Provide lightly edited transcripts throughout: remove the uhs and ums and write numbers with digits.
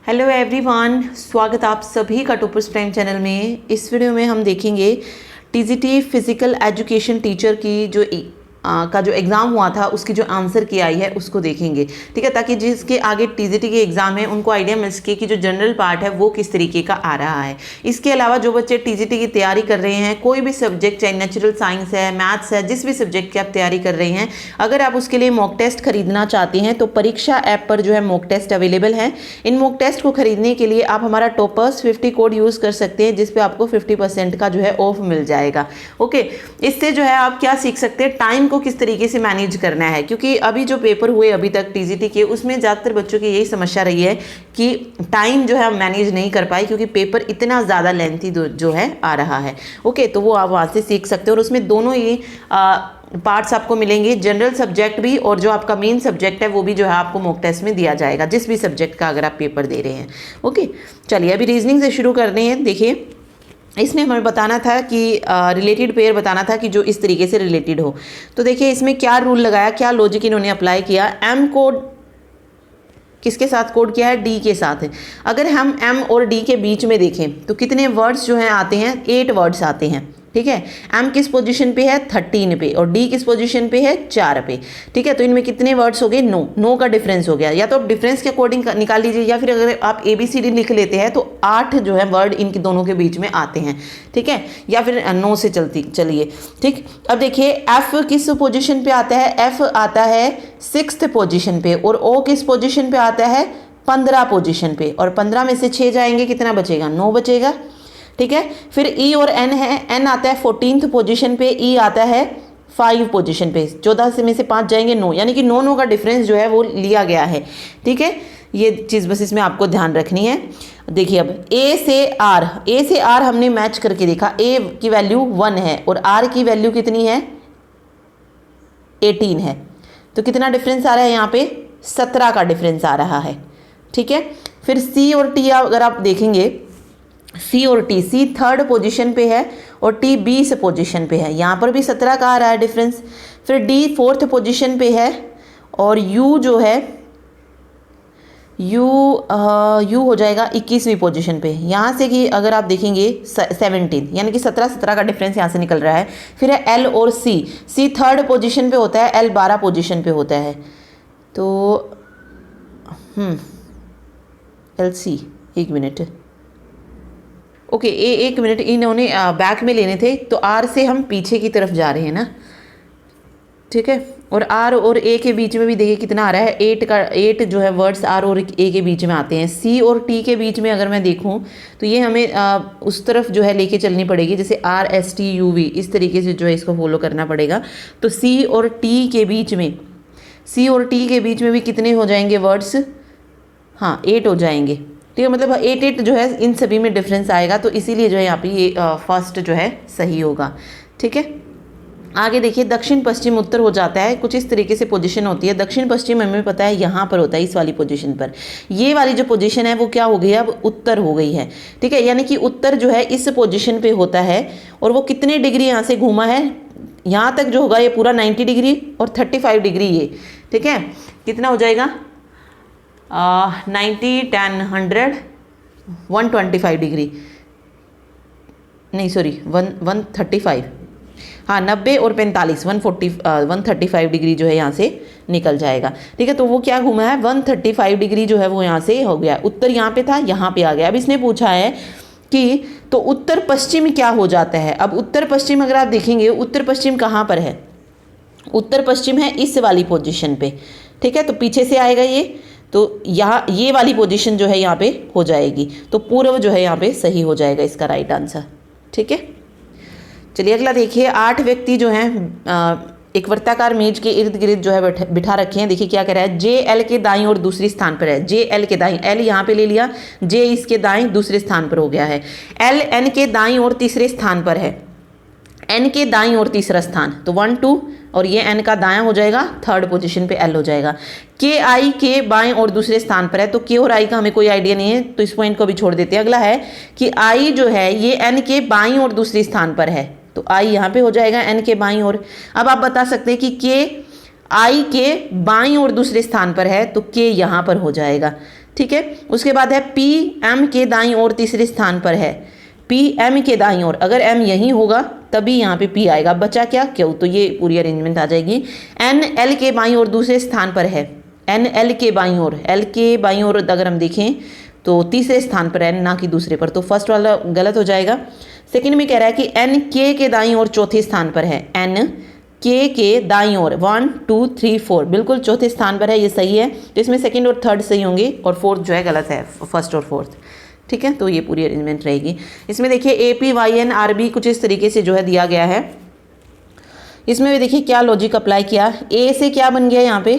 Hello everyone, स्वागत आप सभी का टॉपर्स प्राइम चैनल में। इस वीडियो में हम देखेंगे टीजीटी फिजिकल एजुकेशन टीचर की जो एग्ज़ाम हुआ था उसकी जो आंसर की आई है उसको देखेंगे, ठीक है, ताकि जिसके आगे टीजीटी के एग्ज़ाम है उनको आइडिया मिल सके कि जो जनरल पार्ट है वो किस तरीके का आ रहा है। इसके अलावा जो बच्चे टीजीटी की तैयारी कर रहे हैं, कोई भी सब्जेक्ट, चाहे नेचुरल साइंस है, मैथ्स है, जिस भी सब्जेक्ट की आप तैयारी कर रहे हैं, अगर आप उसके लिए मॉक टेस्ट खरीदना चाहते हैं तो परीक्षा ऐप पर जो है मॉक टेस्ट अवेलेबल है। इन मॉक टेस्ट को खरीदने के लिए आप हमारा टॉपर्स 50 कोड यूज़ कर सकते हैं, जिसपे आपको 50% का जो है ऑफ मिल जाएगा। ओके, इससे जो है आप क्या सीख सकते हैं, टाइम को किस तरीके से मैनेज करना है, क्योंकि अभी जो पेपर हुए अभी तक टीजीटी के, उसमें ज़्यादातर बच्चों की यही समस्या रही है कि टाइम जो है हम मैनेज नहीं कर पाए, क्योंकि पेपर इतना ज़्यादा लेंथी जो है आ रहा है। ओके, तो वो आप वहाँ से सीख सकते हैं और उसमें दोनों ही पार्ट्स आपको मिलेंगे, जनरल सब्जेक्ट भी और जो आपका मेन सब्जेक्ट है वो भी जो है आपको मॉक टेस्ट में दिया जाएगा, जिस भी सब्जेक्ट का अगर आप पेपर दे रहे हैं। ओके, चलिए अभी रीजनिंग से शुरू करते हैं। देखिए, इसमें हमें बताना था कि रिलेटेड पेयर बताना था कि जो इस तरीके से रिलेटेड हो। तो देखिए इसमें क्या रूल लगाया, क्या लॉजिक इन्होंने अप्लाई किया। एम कोड किसके साथ कोड किया है, डी के साथ है। अगर हम एम और डी के बीच में देखें तो कितने वर्ड्स जो हैं आते हैं, 8 वर्ड्स आते हैं, ठीक है। एम किस पोजीशन पे है, 13 पे, और डी किस पोजीशन पे है, 4 पे, ठीक है। तो इनमें कितने वर्ड्स हो गए, 9 का डिफरेंस हो गया। या तो आप डिफरेंस के अकॉर्डिंग निकाल लीजिए, या फिर अगर आप ABCD लिख लेते हैं तो 8 जो है वर्ड इनके दोनों के बीच में आते हैं, ठीक है, या फिर 9 से चलिए, ठीक। अब देखिए एफ किस पोजिशन पे आता है, एफ आता है 6th पोजिशन पे, और ओ किस पोजिशन पे आता है, 15 पोजिशन पे, और 15 में से 6 जाएंगे, कितना बचेगा, 9 बचेगा, ठीक है। फिर ई और एन है, एन आता है 14th पोजीशन पे, ई आता है 5 पोजीशन पे, 14 से में से 5 जाएंगे 9, यानी कि 9 का डिफरेंस जो है वो लिया गया है, ठीक है। ये चीज़ बस इसमें आपको ध्यान रखनी है। देखिए अब ए से आर हमने मैच करके देखा, ए की वैल्यू 1 है और आर की वैल्यू कितनी है, 18 है, तो कितना डिफरेंस आ रहा है यहाँ पे, 17 का डिफरेंस आ रहा है, ठीक है। फिर सी और टी अगर आप देखेंगे, सी और टी, सी 3rd पोजीशन पे है और टी 20 पोजीशन पे है, यहाँ पर भी 17 का आ रहा है डिफरेंस। फिर डी 4th पोजीशन पे है और यू जो है यू हो जाएगा 21वीं पोजीशन पे, यहाँ से कि अगर आप देखेंगे 17, यानी कि 17 का डिफरेंस यहाँ से निकल रहा है। फिर है एल और सी 3rd पोजीशन पे होता है, एल 12 पोजीशन पे होता है। तो एल सी, एक मिनट, ओके, एक मिनट, इन्होंने बैक में लेने थे, तो आर से हम पीछे की तरफ जा रहे हैं ना, ठीक है। और आर और ए के बीच में भी देखिए कितना आ रहा है, 8 जो है वर्ड्स आर और ए के बीच में आते हैं। सी और टी के बीच में अगर मैं देखूं तो ये हमें उस तरफ जो है लेके चलनी पड़ेगी, जैसे RSTUV, इस तरीके से जो है इसको फॉलो करना पड़ेगा। तो सी और टी के बीच में भी कितने हो जाएंगे वर्ड्स, हाँ 8 हो जाएंगे, ठीक है। मतलब 8 जो है इन सभी में डिफरेंस आएगा, तो इसीलिए जो है यहाँ पे ये फर्स्ट जो है सही होगा, ठीक है। आगे देखिए दक्षिण पश्चिम उत्तर हो जाता है, कुछ इस तरीके से पोजीशन होती है। दक्षिण पश्चिम हमें पता है यहाँ पर होता है, इस वाली पोजीशन पर। ये वाली जो पोजीशन है वो क्या हो गई है, अब उत्तर हो गई है, ठीक है। यानी कि उत्तर जो है इस पोजीशन पे होता है, और वो कितने डिग्री यहाँ से घूमा है, यहाँ तक जो होगा ये पूरा 90 डिग्री और 35 डिग्री ये, ठीक है। कितना हो जाएगा, 90, 10, 100, 125 डिग्री, नहीं सॉरी 135, हाँ 90 और 45, 135 डिग्री जो है यहाँ से निकल जाएगा, ठीक है। तो वो क्या घूमा है, 135 डिग्री जो है वो यहाँ से हो गया। उत्तर यहाँ पे था, यहाँ पे आ गया। अब इसने पूछा है कि तो उत्तर पश्चिम क्या हो जाता है। अब उत्तर पश्चिम अगर आप देखेंगे, उत्तर पश्चिम कहाँ पर है, उत्तर पश्चिम है इस वाली पोजीशन पे, ठीक है। तो पीछे से आएगा ये, तो यहाँ ये वाली पोजीशन जो है यहाँ पे हो जाएगी, तो पूर्व जो है यहाँ पे सही हो जाएगा इसका राइट आंसर, ठीक है। चलिए अगला देखिए, 8 व्यक्ति जो हैं एक वर्ताकार मेज के इर्द गिर्द जो है बिठा रखे हैं। देखिए क्या कह रहा है, जे एल के दाईं और दूसरी स्थान पर है, जे एल के दाईं, एल यहाँ पे ले लिया, जे इसके दाईं दूसरे स्थान पर हो गया है, एल एन के दाईं और तीसरे स्थान पर है, एन के दाईं और तीसरा स्थान, तो 1 2, और ये एन का दायां हो जाएगा, 3rd पोजीशन पे एल हो जाएगा। के आई के बाएं और दूसरे स्थान पर है, तो के और आई का हमें कोई आइडिया नहीं है, तो इस पॉइंट को भी छोड़ देते हैं। अगला है कि आई जो है ये एन के बाईं और दूसरे स्थान पर है, तो आई यहाँ पे हो जाएगा एन के बाईं ओर। अब आप बता सकते हैं कि के आई के बाईं और दूसरे स्थान पर है, तो के यहाँ पर हो जाएगा, ठीक है। उसके बाद है पी एम के दाईं ओर तीसरे स्थान पर है, पी एम के दाईं ओर, अगर एम यहीं होगा तभी यहाँ पे पी आएगा, बचा क्या क्यू, तो ये पूरी अरेंजमेंट आ जाएगी। एन एल के बाईं ओर दूसरे स्थान पर है, एन एल के बाईं ओर, एल के बाईं ओर अगर हम देखें तो तीसरे स्थान पर है ना कि दूसरे पर, तो फर्स्ट वाला गलत हो जाएगा। सेकंड में कह रहा है कि एन के दाईं ओर चौथे स्थान पर है, एन के दाईं ओर 1 2 3 4 बिल्कुल चौथे स्थान पर है, ये सही है। तो इसमें सेकंड और थर्ड सही होंगे और फोर्थ जो है गलत है, फर्स्ट और फोर्थ, ठीक है। तो ये पूरी अरेंजमेंट रहेगी। इसमें देखिए A P Y N R B कुछ इस तरीके से जो है दिया गया है। इसमें भी देखिए क्या लॉजिक अप्लाई किया, ए से क्या बन गया यहाँ पे,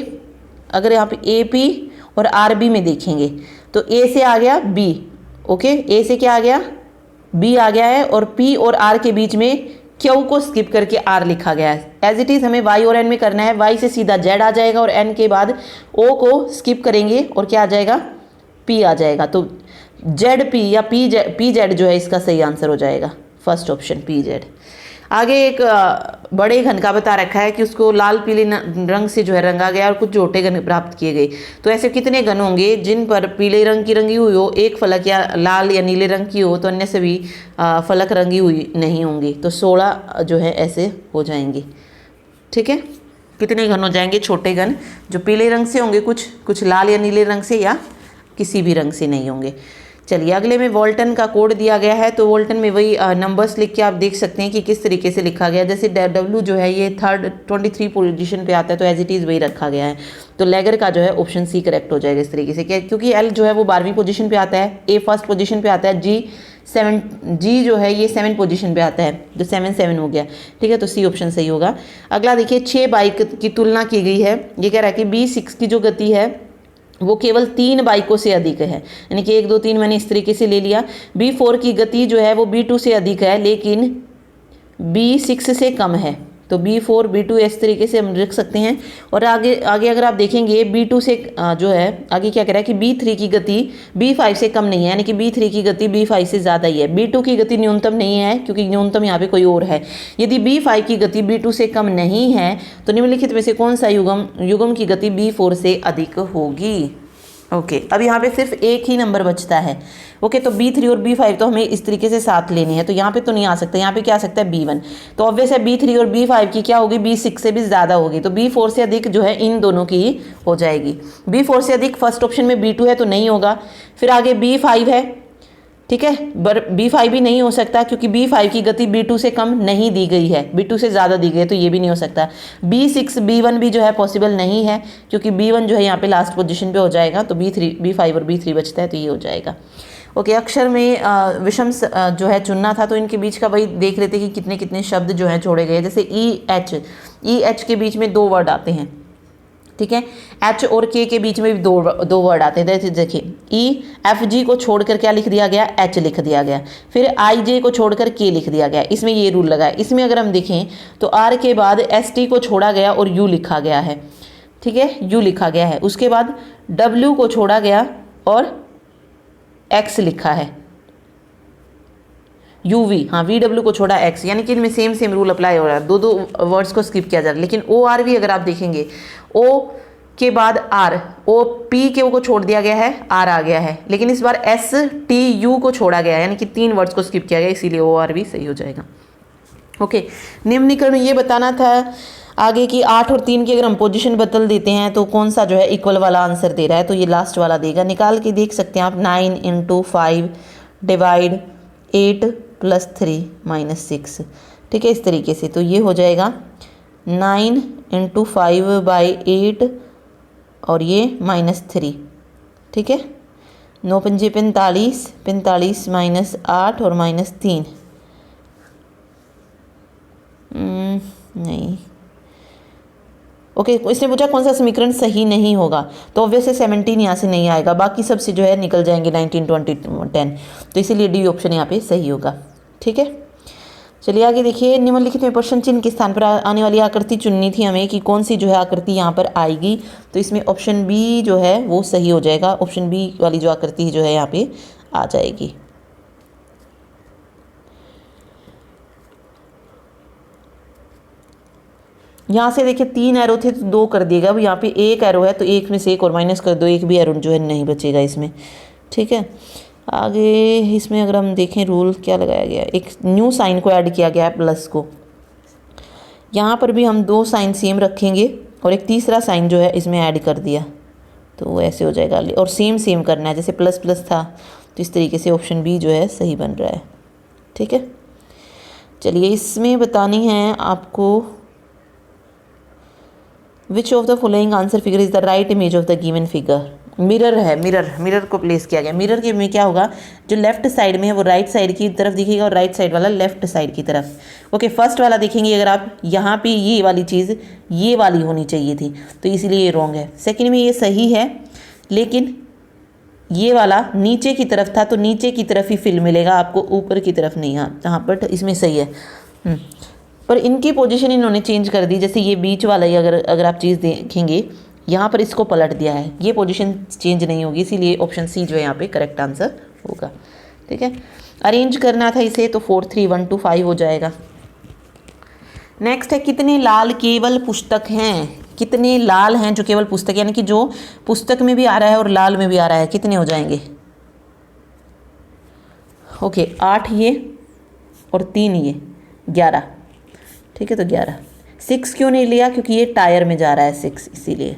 अगर यहाँ पे ए पी और आर बी में देखेंगे तो ए से आ गया बी, ओके, ए से क्या आ गया बी आ गया है, और पी और आर के बीच में क्यू को स्किप करके आर लिखा गया है। एज इट इज़ हमें वाई और एन में करना है, वाई से सीधा जेड आ जाएगा और एन के बाद ओ को स्किप करेंगे और क्या आ जाएगा पी आ जाएगा। तो जेड पी या पी जेड जो है इसका सही आंसर हो जाएगा, फर्स्ट ऑप्शन पी जेड। आगे एक बड़े घन का बता रखा है कि उसको लाल पीले रंग से जो है रंगा गया और कुछ छोटे घन प्राप्त किए गए। तो ऐसे कितने घन होंगे जिन पर पीले रंग की रंगी हुई हो एक फलक, या लाल या नीले रंग की हो तो अन्य सभी फलक रंगी हुई नहीं होंगी। तो 16 जो है ऐसे हो जाएंगे, ठीक है। कितने घन हो जाएंगे छोटे घन, जो पीले रंग से होंगे, कुछ लाल या नीले रंग से, या किसी भी रंग से नहीं होंगे। चलिए अगले में वोल्टन का कोड दिया गया है, तो वोल्टन में वही नंबर्स लिख के आप देख सकते हैं कि किस तरीके से लिखा गया। जैसे डब्ल्यू जो है ये थर्ड 23 पोजीशन पे आता है, तो एज इट इज़ वही रखा गया है। तो लेगर का जो है ऑप्शन सी करेक्ट हो जाएगा इस तरीके से, क्या, क्योंकि एल जो है वो 12वीं पोजीशन पे आता है, ए फर्स्ट पोजीशन पे आता है, जी जो है ये 7 पोजीशन पे आता है, जो 7 हो गया, ठीक है। तो सी ऑप्शन सही होगा। अगला देखिए 6 बाइक की तुलना की गई है। ये कह रहा है कि B6 की जो गति है वो केवल 3 बाइकों से अधिक है, यानी कि 1 2 3 मैंने इस तरीके से ले लिया। B4 की गति जो है वो B2 से अधिक है लेकिन B6 से कम है, तो B4 B2 इस तरीके से हम रख सकते हैं। और आगे अगर आप देखेंगे B2 से जो है आगे क्या कह रहा है कि B3 की गति B5 से कम नहीं है, यानी कि B3 की गति B5 से ज़्यादा ही है। B2 की गति न्यूनतम नहीं है क्योंकि न्यूनतम यहाँ पे कोई और है। यदि B5 की गति B2 से कम नहीं है तो निम्नलिखित में से कौन सा युग्म की गति B4 से अधिक होगी। ओके, अब यहाँ पे सिर्फ एक ही नंबर बचता है। ओके, तो B3 और B5 तो हमें इस तरीके से साथ लेने हैं, तो यहाँ पे तो नहीं आ सकता, यहाँ पे क्या आ सकता है B1। तो ऑब्वियस है B3 और B5 की क्या होगी, B6 से भी ज़्यादा होगी, तो B4 से अधिक जो है इन दोनों की ही हो जाएगी। B4 से अधिक फर्स्ट ऑप्शन में B2 है तो नहीं होगा। फिर आगे B5 है, ठीक है, पर B5 भी नहीं हो सकता क्योंकि B5 की गति B2 से कम नहीं दी गई है, B2 से ज़्यादा दी गई है, तो ये भी नहीं हो सकता। B6 B1 भी जो है पॉसिबल नहीं है क्योंकि B1 जो है यहाँ पे लास्ट पोजीशन पे हो जाएगा, तो B5 और B3 बचता है, तो ये हो जाएगा। ओके, अक्षर में विषम जो है चुनना था, तो इनके बीच का वही देख लेते कि कितने कितने शब्द जो हैं छोड़े गए। जैसे ई एच के बीच में 2 वर्ड आते हैं, ठीक है। एच और के बीच में भी दो वर्ड आते हैं। देखिए EFG को छोड़कर क्या लिख दिया गया, एच लिख दिया गया। फिर IJ को छोड़कर के लिख दिया गया, इसमें ये रूल लगा है। इसमें अगर हम देखें तो R के बाद ST को छोड़ा गया और U लिखा गया है, ठीक है, U लिखा गया है। उसके बाद W को छोड़ा गया और X लिखा है, UV, हाँ VW को छोड़ा X, यानी कि इनमें सेम रूल अप्लाई हो रहा है, दो वर्ड्स को स्किप किया जा रहा है। लेकिन ORV अगर आप देखेंगे, O के बाद R, O P के को छोड़ दिया गया है, R आ गया है, लेकिन इस बार STU को छोड़ा गया है, यानी कि 3 वर्ड्स को स्किप किया गया, इसीलिए ORV सही हो जाएगा। ओके, निम्नीकरण ये बताना था आगे कि 8 और 3 की अगर हम पोजीशन बदल देते हैं तो कौन सा जो है इक्वल वाला आंसर दे रहा है, तो ये लास्ट वाला देगा। निकाल के देख सकते हैं आप, 9 × 5 डिवाइड 8 + 3 - 6, ठीक है, इस तरीके से। तो ये हो जाएगा 9 × 5/8 और ये -3, ठीक है। 9 पंजे 45, 45 - 8 और -3, नहीं। ओके, इसने पूछा कौन सा समीकरण सही नहीं होगा, तो ऑब्वियसली 17 यहाँ से नहीं आएगा, बाकी सब से जो है निकल जाएंगे 19, 20, 10, तो इसीलिए डी ऑप्शन यहाँ पे सही होगा, ठीक है। चलिए आगे देखिए, निम्नलिखित में प्रश्न चिन्ह के स्थान पर आने वाली आकृति चुननी थी हमें कि कौन सी जो है आकृति यहाँ पर आएगी, तो इसमें ऑप्शन बी जो है वो सही हो जाएगा। ऑप्शन बी वाली जो आकृति जो है यहाँ पे आ जाएगी। यहाँ से देखिए 3 एरो थे तो 2 कर दिएगा। अब यहाँ पे 1 एरो है तो 1 में से 1 और माइनस कर दो, 1 भी एरो जो है नहीं बचेगा इसमें। ठीक है, आगे इसमें अगर हम देखें रूल क्या लगाया गया, एक न्यू साइन को ऐड किया गया है प्लस को। यहाँ पर भी हम 2 साइन सेम रखेंगे और एक तीसरा साइन जो है इसमें ऐड कर दिया तो वो ऐसे हो जाएगा। और सेम सेम करना है, जैसे प्लस प्लस था तो इस तरीके से ऑप्शन बी जो है सही बन रहा है। ठीक है, चलिए इसमें बतानी है आपको विच of the following answer figure is the right image of the given figure. Mirror है, मिरर को प्लेस किया गया। मिरर के में क्या होगा, जो लेफ्ट साइड में है वो राइट साइड की तरफ दिखेगा और राइट साइड वाला लेफ्ट साइड की तरफ। ओके, फर्स्ट वाला देखेंगे अगर आप, यहाँ पे ये वाली चीज़ ये वाली होनी चाहिए थी तो इसलिए ये रॉन्ग है। सेकंड में ये सही है लेकिन ये वाला नीचे की तरफ था तो नीचे की तरफ ही फिल मिलेगा आपको, ऊपर की तरफ नहीं। हाँ बट इसमें सही है। पर इनकी पोजीशन इन्होंने चेंज कर दी। जैसे ये बीच वाला ही अगर आप चीज़ देखेंगे यहाँ पर इसको पलट दिया है, ये पोजीशन चेंज नहीं होगी, इसीलिए ऑप्शन सी जो है यहाँ पे करेक्ट आंसर होगा। ठीक है, अरेंज करना था इसे तो 4 3 1 2 5 हो जाएगा। नेक्स्ट है कितने लाल केवल पुस्तक हैं। कितने लाल हैं जो केवल पुस्तक, यानी कि जो पुस्तक में भी आ रहा है और लाल में भी आ रहा है, कितने हो जाएंगे। ओके, 8 ये और 3 ये 11। ठीक है, तो 11। 6 क्यों नहीं लिया, क्योंकि ये टायर में जा रहा है 6, इसीलिए।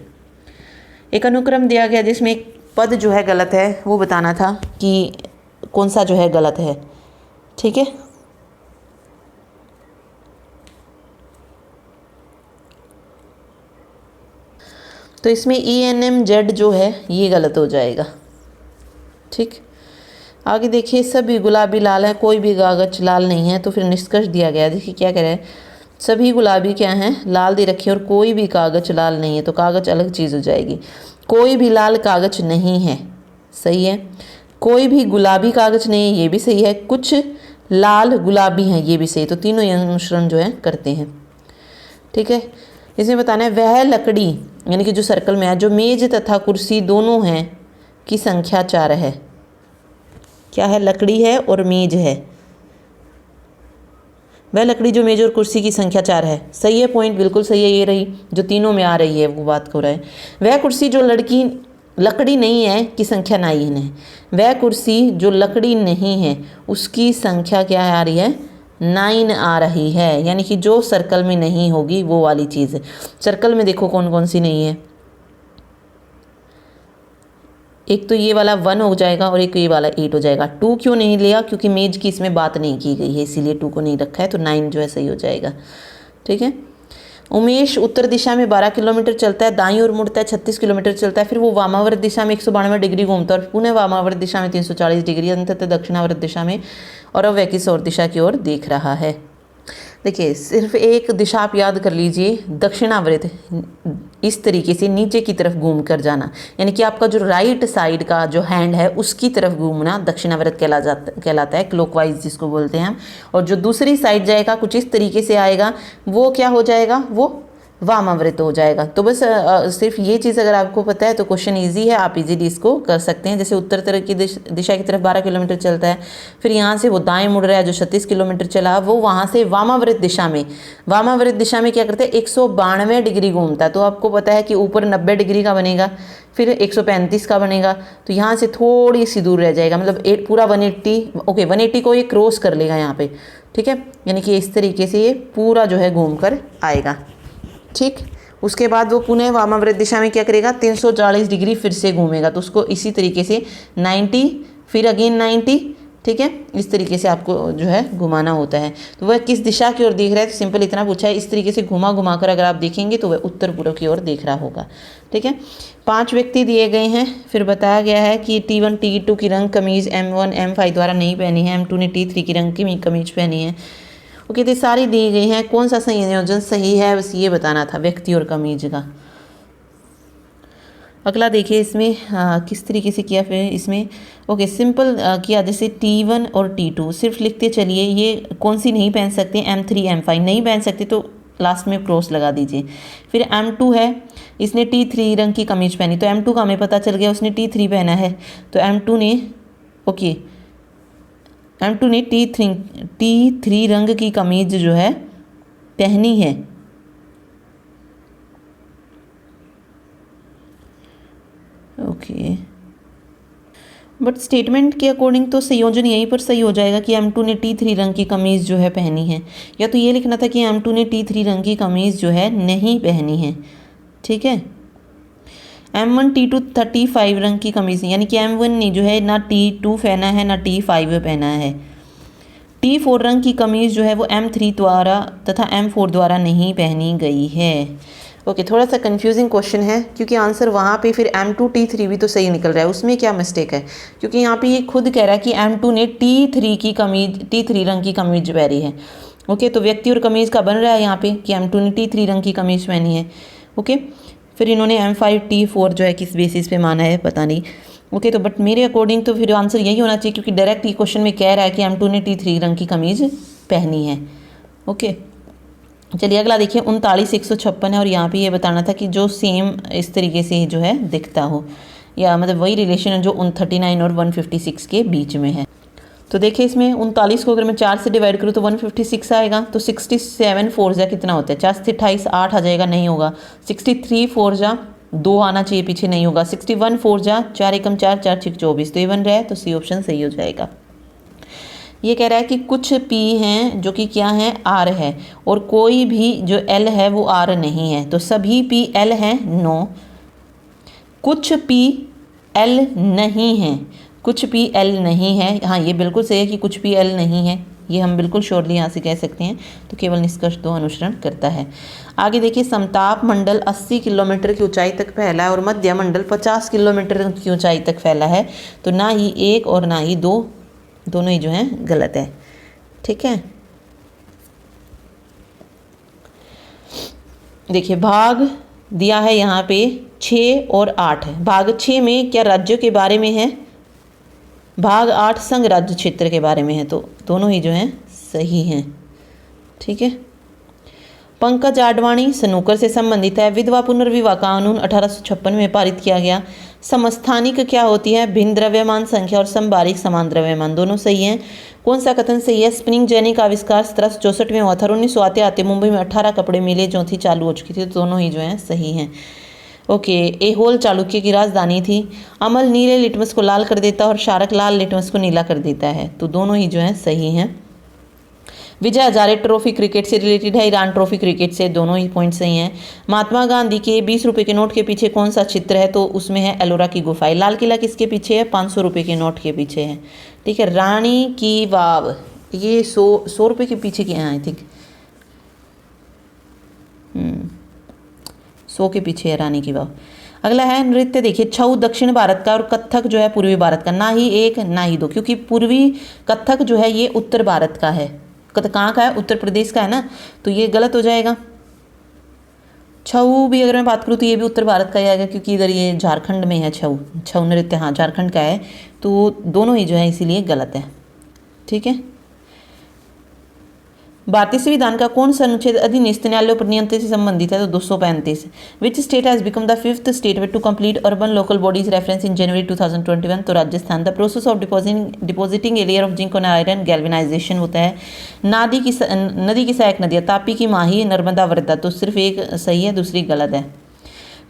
एक अनुक्रम दिया गया जिसमें एक पद जो है गलत है, वो बताना था कि कौन सा जो है गलत है। ठीक है, तो इसमें ENMZ जो है ये गलत हो जाएगा। ठीक, आगे देखिए सभी गुलाबी लाल है, कोई भी कागज लाल नहीं है, तो फिर निष्कर्ष दिया गया। देखिए क्या कह रहा है, सभी गुलाबी क्या हैं, लाल दे रखे और कोई भी कागज लाल नहीं है, तो कागज अलग चीज़ हो जाएगी। कोई भी लाल कागज नहीं है, सही है। कोई भी गुलाबी कागज नहीं है, ये भी सही है। कुछ लाल गुलाबी हैं, ये भी सही। तो तीनों ये अनुसरण जो है करते हैं। ठीक है, इसमें बताना है वह लकड़ी, यानी कि जो सर्कल में है, जो मेज तथा कुर्सी दोनों हैं की संख्या 4 है। क्या है, लकड़ी है और मेज है। वह लकड़ी जो मेज और कुर्सी की संख्या 4 है, सही है। पॉइंट बिल्कुल सही है, ये रही जो तीनों में आ रही है वो बात हो रहा है। वह कुर्सी जो लकड़ी नहीं है की संख्या 9 है। वह कुर्सी जो लकड़ी नहीं है उसकी संख्या क्या आ रही है, 9 आ रही है। यानी कि जो सर्कल में नहीं होगी वो वाली चीज़ है। सर्कल में देखो कौन कौन सी नहीं है, एक तो ये वाला 1 हो जाएगा और एक ये वाला 8 हो जाएगा। 2 क्यों नहीं लिया, क्योंकि मेज की इसमें बात नहीं की गई है, इसीलिए 2 को नहीं रखा है, तो 9 जो है सही हो जाएगा। ठीक है, उमेश उत्तर दिशा में 12 किलोमीटर चलता है, दाईं ओर मुड़ता है 36 किलोमीटर चलता है, फिर वो वामावर्त दिशा में 192 डिग्री घूमता है और पुनः वामावर्त दिशा में 340 डिग्री, अंततः दक्षिणावर्त दिशा में, और अब वह किस और दिशा की ओर देख रहा है। देखिए सिर्फ एक दिशा आप याद कर लीजिए, दक्षिणावर्त, इस तरीके से नीचे की तरफ घूम कर जाना, यानी कि आपका जो राइट साइड का जो हैंड है उसकी तरफ घूमना दक्षिणावर्त कहलाता है, क्लॉकवाइज जिसको बोलते हैं हम। और जो दूसरी साइड जाएगा कुछ इस तरीके से आएगा, वो क्या हो जाएगा, वो वामावर्त हो जाएगा। तो बस सिर्फ ये चीज़ अगर आपको पता है तो क्वेश्चन इजी है, आप इजीली इसको कर सकते हैं। जैसे उत्तर तरफ की दिशा की तरफ 12 किलोमीटर चलता है, फिर यहाँ से वो दाएं मुड़ रहा है जो 36 किलोमीटर चला, वो वहाँ से वामावर्त दिशा में क्या करते हैं, 192 डिग्री घूमता है। तो आपको पता है कि ऊपर 90 डिग्री का बनेगा, फिर 135 का बनेगा, तो यहाँ से थोड़ी सी दूर रह जाएगा, मतलब पूरा 180। ओके, 180 को ये क्रॉस कर लेगा यहाँ पे। ठीक है, यानी कि इस तरीके से ये पूरा जो है घूम कर आएगा। ठीक, उसके बाद वो पुनः वामावर्त दिशा में क्या करेगा, 340 डिग्री फिर से घूमेगा, तो उसको इसी तरीके से 90 फिर अगेन 90। ठीक है, इस तरीके से आपको जो है घुमाना होता है। तो वह किस दिशा की ओर देख रहा है, तो सिंपल इतना पूछा है। इस तरीके से घुमा घुमा कर अगर आप देखेंगे तो वह उत्तर पूर्व की ओर देख रहा होगा। ठीक है, 5 व्यक्ति दिए गए हैं, फिर बताया गया है कि T1 T2 की रंग कमीज M1 M5 द्वारा नहीं पहनी है, M2 ने T3 की रंग की कमीज पहनी है। ओके, तो सारी दी गई हैं, कौन सा संयोजन सही है बस ये बताना था, व्यक्ति और कमीज का। अगला देखिए इसमें किस तरीके से किया फिर इसमें। ओके, सिंपल किया, जैसे T1 और T2 सिर्फ लिखते चलिए, ये कौन सी नहीं पहन सकते, M3 M5 नहीं पहन सकते तो लास्ट में क्रॉस लगा दीजिए। फिर M2 है, इसने T3 रंग की कमीज पहनी, तो M2 का हमें पता चल गया उसने T3 पहना है, तो M2 ने M2 ने T3 रंग की कमीज जो है पहनी है। ओके, बट स्टेटमेंट के अकॉर्डिंग तो संयोजन यहीं पर सही हो जाएगा कि M2 ने T3 रंग की कमीज़ जो है पहनी है, या तो ये लिखना था कि M2 ने T3 रंग की कमीज़ जो है नहीं पहनी है। ठीक है, M1 T2 35 रंग की कमीज़, यानी कि M1 ने जो है ना T2 पहना है ना T5 पहना है। T4 रंग की कमीज़ जो है वो M3 द्वारा तथा M4 द्वारा नहीं पहनी गई है। ओके, थोड़ा सा कंफ्यूजिंग क्वेश्चन है क्योंकि आंसर वहाँ पे फिर M2 T3 भी तो सही निकल रहा है, उसमें क्या मिस्टेक है? क्योंकि यहाँ पे ये खुद कह रहा है कि M2 ने T3 रंग की कमीज पहनी है। ओके, तो व्यक्ति और कमीज का बन रहा है यहाँ पे कि M2 ने T3 रंग की कमीज पहनी है। ओके, फिर इन्होंने M5 T4 जो है किस बेसिस पे माना है पता नहीं। ओके, तो बट मेरे अकॉर्डिंग तो फिर आंसर यही होना चाहिए क्योंकि डायरेक्ट ये क्वेश्चन में कह रहा है कि M2 ने T3 रंग की कमीज पहनी है। ओके, चलिए अगला देखिए 39,156 है और यहाँ पे ये बताना था कि जो सेम इस तरीके से जो है दिखता हो, या मतलब वही रिलेशन है जो 39 और 156 के बीच में है। तो देखिए इसमें 39 को अगर मैं 4 से डिवाइड करूँ तो 156 आएगा, तो 67 4 जा कितना होता है? 4 से 28 8 आ जाएगा, नहीं होगा। 63 4 जा 2 आना चाहिए पीछे, नहीं होगा। 61 4 जा 4 एकम 4 4 6 24, तो ये बन रहा है, तो सी ऑप्शन सही हो जाएगा। ये कह रहा है कि कुछ P हैं जो कि क्या है, R है, और कोई भी जो L है वो R नहीं है, तो सभी P L हैं? नो। कुछ P L नहीं है, कुछ P L नहीं है, हाँ ये बिल्कुल सही है कि कुछ P L नहीं है, ये हम बिल्कुल श्योरली यहाँ से कह सकते हैं। तो केवल निष्कर्ष 2 अनुसरण करता है। आगे देखिए, समताप मंडल 80 किलोमीटर की ऊंचाई तक फैला है और मध्य मंडल 50 किलोमीटर की ऊंचाई तक फैला है, तो ना ही 1 और ना ही 2, दोनों ही जो हैं गलत है। ठीक है, देखिए भाग दिया है यहाँ पे 6 और 8 है। भाग 6 में क्या राज्यों के बारे में है? भाग 8 संघ राज्य क्षेत्र के बारे में है, तो दोनों ही जो हैं सही हैं। ठीक है, पंकज आडवाणी स्नूकर से संबंधित है। विधवा पुनर्विवाह कानून 1856 में पारित किया गया। समस्थानिक क्या होती है? भिन्न द्रव्यमान संख्या और समबारिक समान द्रव्यमान, दोनों सही हैं। कौन सा कथन सही है? स्पिनिंग जेनी का आविष्कार 1764 में हुआ था। 1900 आते आते मुंबई में 18 कपड़े मिले जो थी चालू हो चुकी थी, तो दोनों ही जो हैं सही हैं। ओके, एहोल चालुक्य की राजधानी थी। अमल नीले लिटमस को लाल कर देता है और शारक लाल लिटमस को नीला कर देता है, तो दोनों ही जो हैं सही हैं। विजय हजारे ट्रॉफी क्रिकेट से रिलेटेड है, ईरान ट्रॉफी क्रिकेट से, दोनों ही पॉइंट सही हैं। महात्मा गांधी के 20 रुपये के नोट के पीछे कौन सा चित्र है? तो उसमें है एलोरा की गुफाएं। लाल किला किसके पीछे है? 500 रुपये के नोट के पीछे है। ठीक है, रानी की वाव ये 100 रुपये के पीछे की है, आई थिंक 100 के पीछे है रानी की वाव। अगला है नृत्य, देखिए छऊ दक्षिण भारत का और कथक जो है पूर्वी भारत का, ना ही 1 ना ही 2, क्योंकि पूर्वी कथक जो है ये उत्तर भारत का है। कहाँ का है? उत्तर प्रदेश का है ना, तो ये गलत हो जाएगा। छऊ भी अगर मैं बात करूँ तो ये भी उत्तर भारत का ही आएगा, क्योंकि इधर ये झारखंड में है। छऊ नृत्य हाँ झारखंड का है, तो दोनों ही जो है इसीलिए गलत है। ठीक है, भारतीय संविधान का कौन सा अनुच्छेद अधीनस्थ न्यायालयों पर नियंत्रण से संबंधित है? तो 235। Which state has become the 5th state to complete urban local bodies reference in January 2021? तो Rajasthan. The process of depositing a layer of zinc on iron galvanization होता है। नदी की सहायक नदियाँ तापी की माही नर्मदा वर्धा, तो सिर्फ एक सही है, दूसरी गलत है।